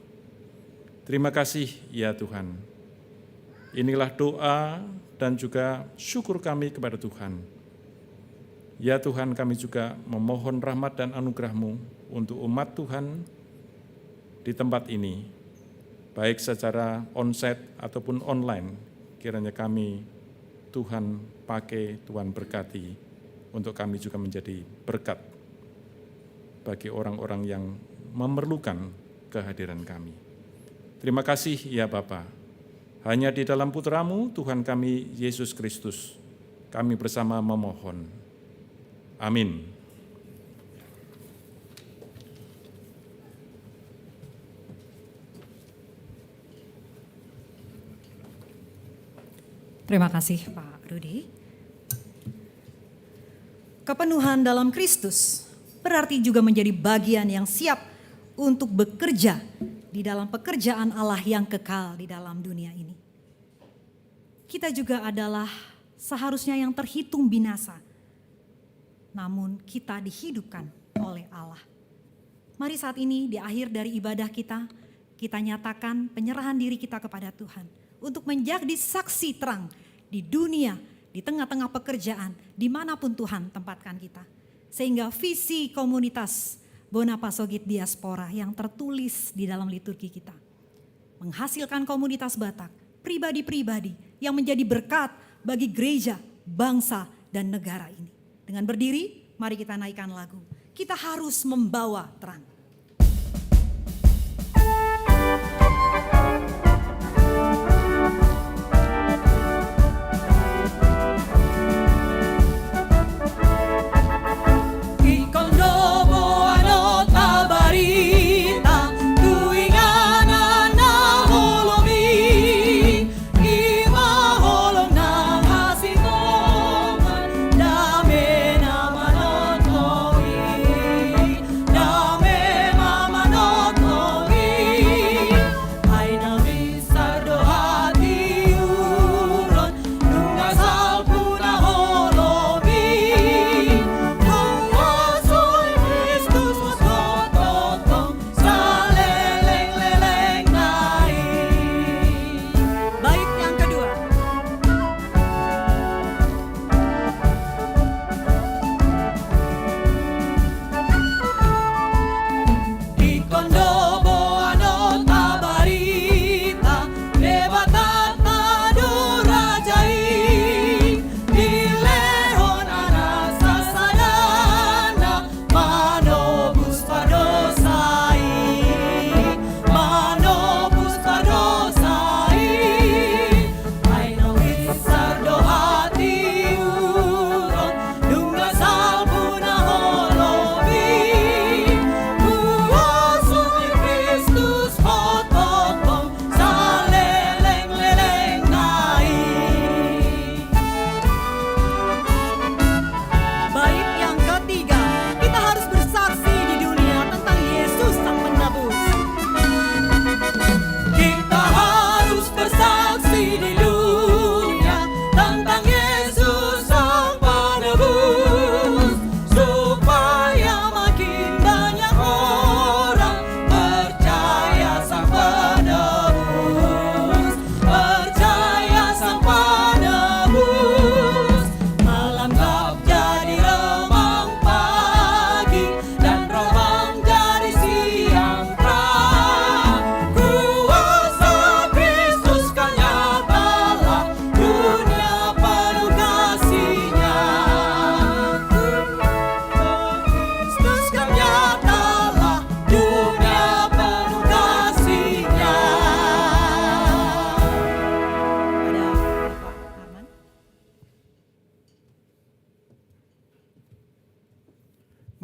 Terima kasih ya Tuhan. Inilah doa dan juga syukur kami kepada Tuhan. Ya Tuhan, kami juga memohon rahmat dan anugerah-Mu untuk umat Tuhan di tempat ini, baik secara onsite ataupun online. Kiranya kami, Tuhan pakai, Tuhan berkati, untuk kami juga menjadi berkat bagi orang-orang yang memerlukan kehadiran kami. Terima kasih ya Bapa. Hanya di dalam Putra-Mu, Tuhan kami, Yesus Kristus, kami bersama memohon. Amin. Terima kasih Pak Rudi. Kepenuhan dalam Kristus berarti juga menjadi bagian yang siap untuk bekerja di dalam pekerjaan Allah yang kekal di dalam dunia ini. Kita juga adalah seharusnya yang terhitung binasa, namun kita dihidupkan oleh Allah. Mari saat ini di akhir dari ibadah kita nyatakan penyerahan diri kita kepada Tuhan untuk menjadi saksi terang di dunia, di tengah-tengah pekerjaan, dimanapun Tuhan tempatkan kita. Sehingga visi komunitas Bonapa Sogit Diaspora yang tertulis di dalam liturgi kita menghasilkan komunitas Batak, pribadi-pribadi yang menjadi berkat bagi gereja, bangsa, dan negara ini. Dengan berdiri, mari kita naikkan lagu. Kita harus membawa terang. Dame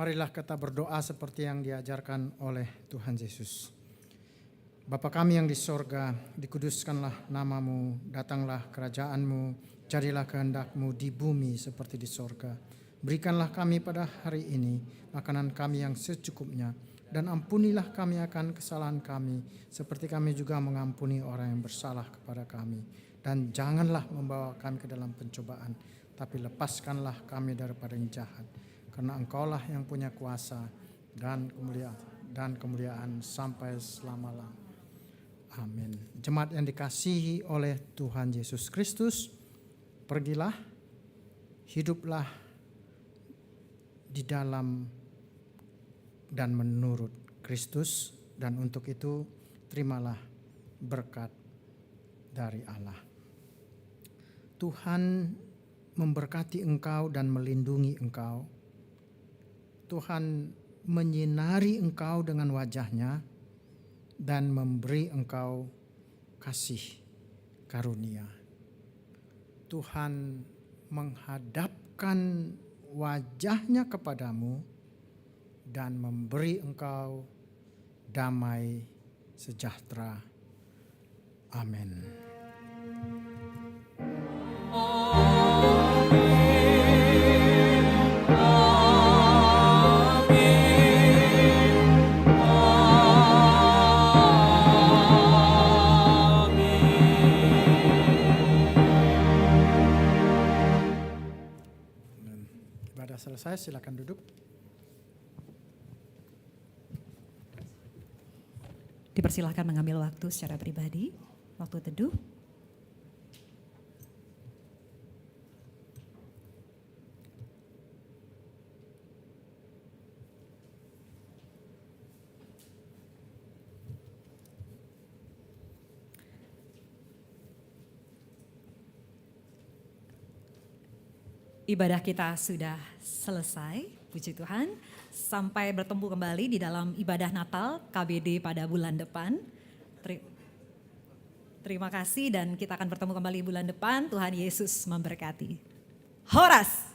Marilah kita berdoa seperti yang diajarkan oleh Tuhan Yesus. Bapa kami yang di sorga, dikuduskanlah namamu, datanglah kerajaanmu, jadilah kehendak-Mu di bumi seperti di sorga. Berikanlah kami pada hari ini makanan kami yang secukupnya, dan ampunilah kami akan kesalahan kami, seperti kami juga mengampuni orang yang bersalah kepada kami. Dan janganlah membawa kami ke dalam pencobaan, tapi lepaskanlah kami daripada yang jahat. Karena Engkaulah yang punya kuasa dan kemuliaan sampai selama-lamanya. Amin. Jemaat yang dikasihi oleh Tuhan Yesus Kristus, pergilah, hiduplah di dalam dan menurut Kristus, dan untuk itu terimalah berkat dari Allah. Tuhan memberkati engkau dan melindungi engkau. Tuhan menyinari engkau dengan wajah-Nya dan memberi engkau kasih karunia. Tuhan menghadapkan wajah-Nya kepadamu dan memberi engkau damai sejahtera. Amin. Ibadah selesai, silakan duduk. Dipersilahkan mengambil waktu secara pribadi, waktu teduh. Ibadah kita sudah selesai, puji Tuhan. Sampai bertemu kembali di dalam ibadah Natal KBD pada bulan depan. Terima kasih dan kita akan bertemu kembali bulan depan. Tuhan Yesus memberkati. Horas.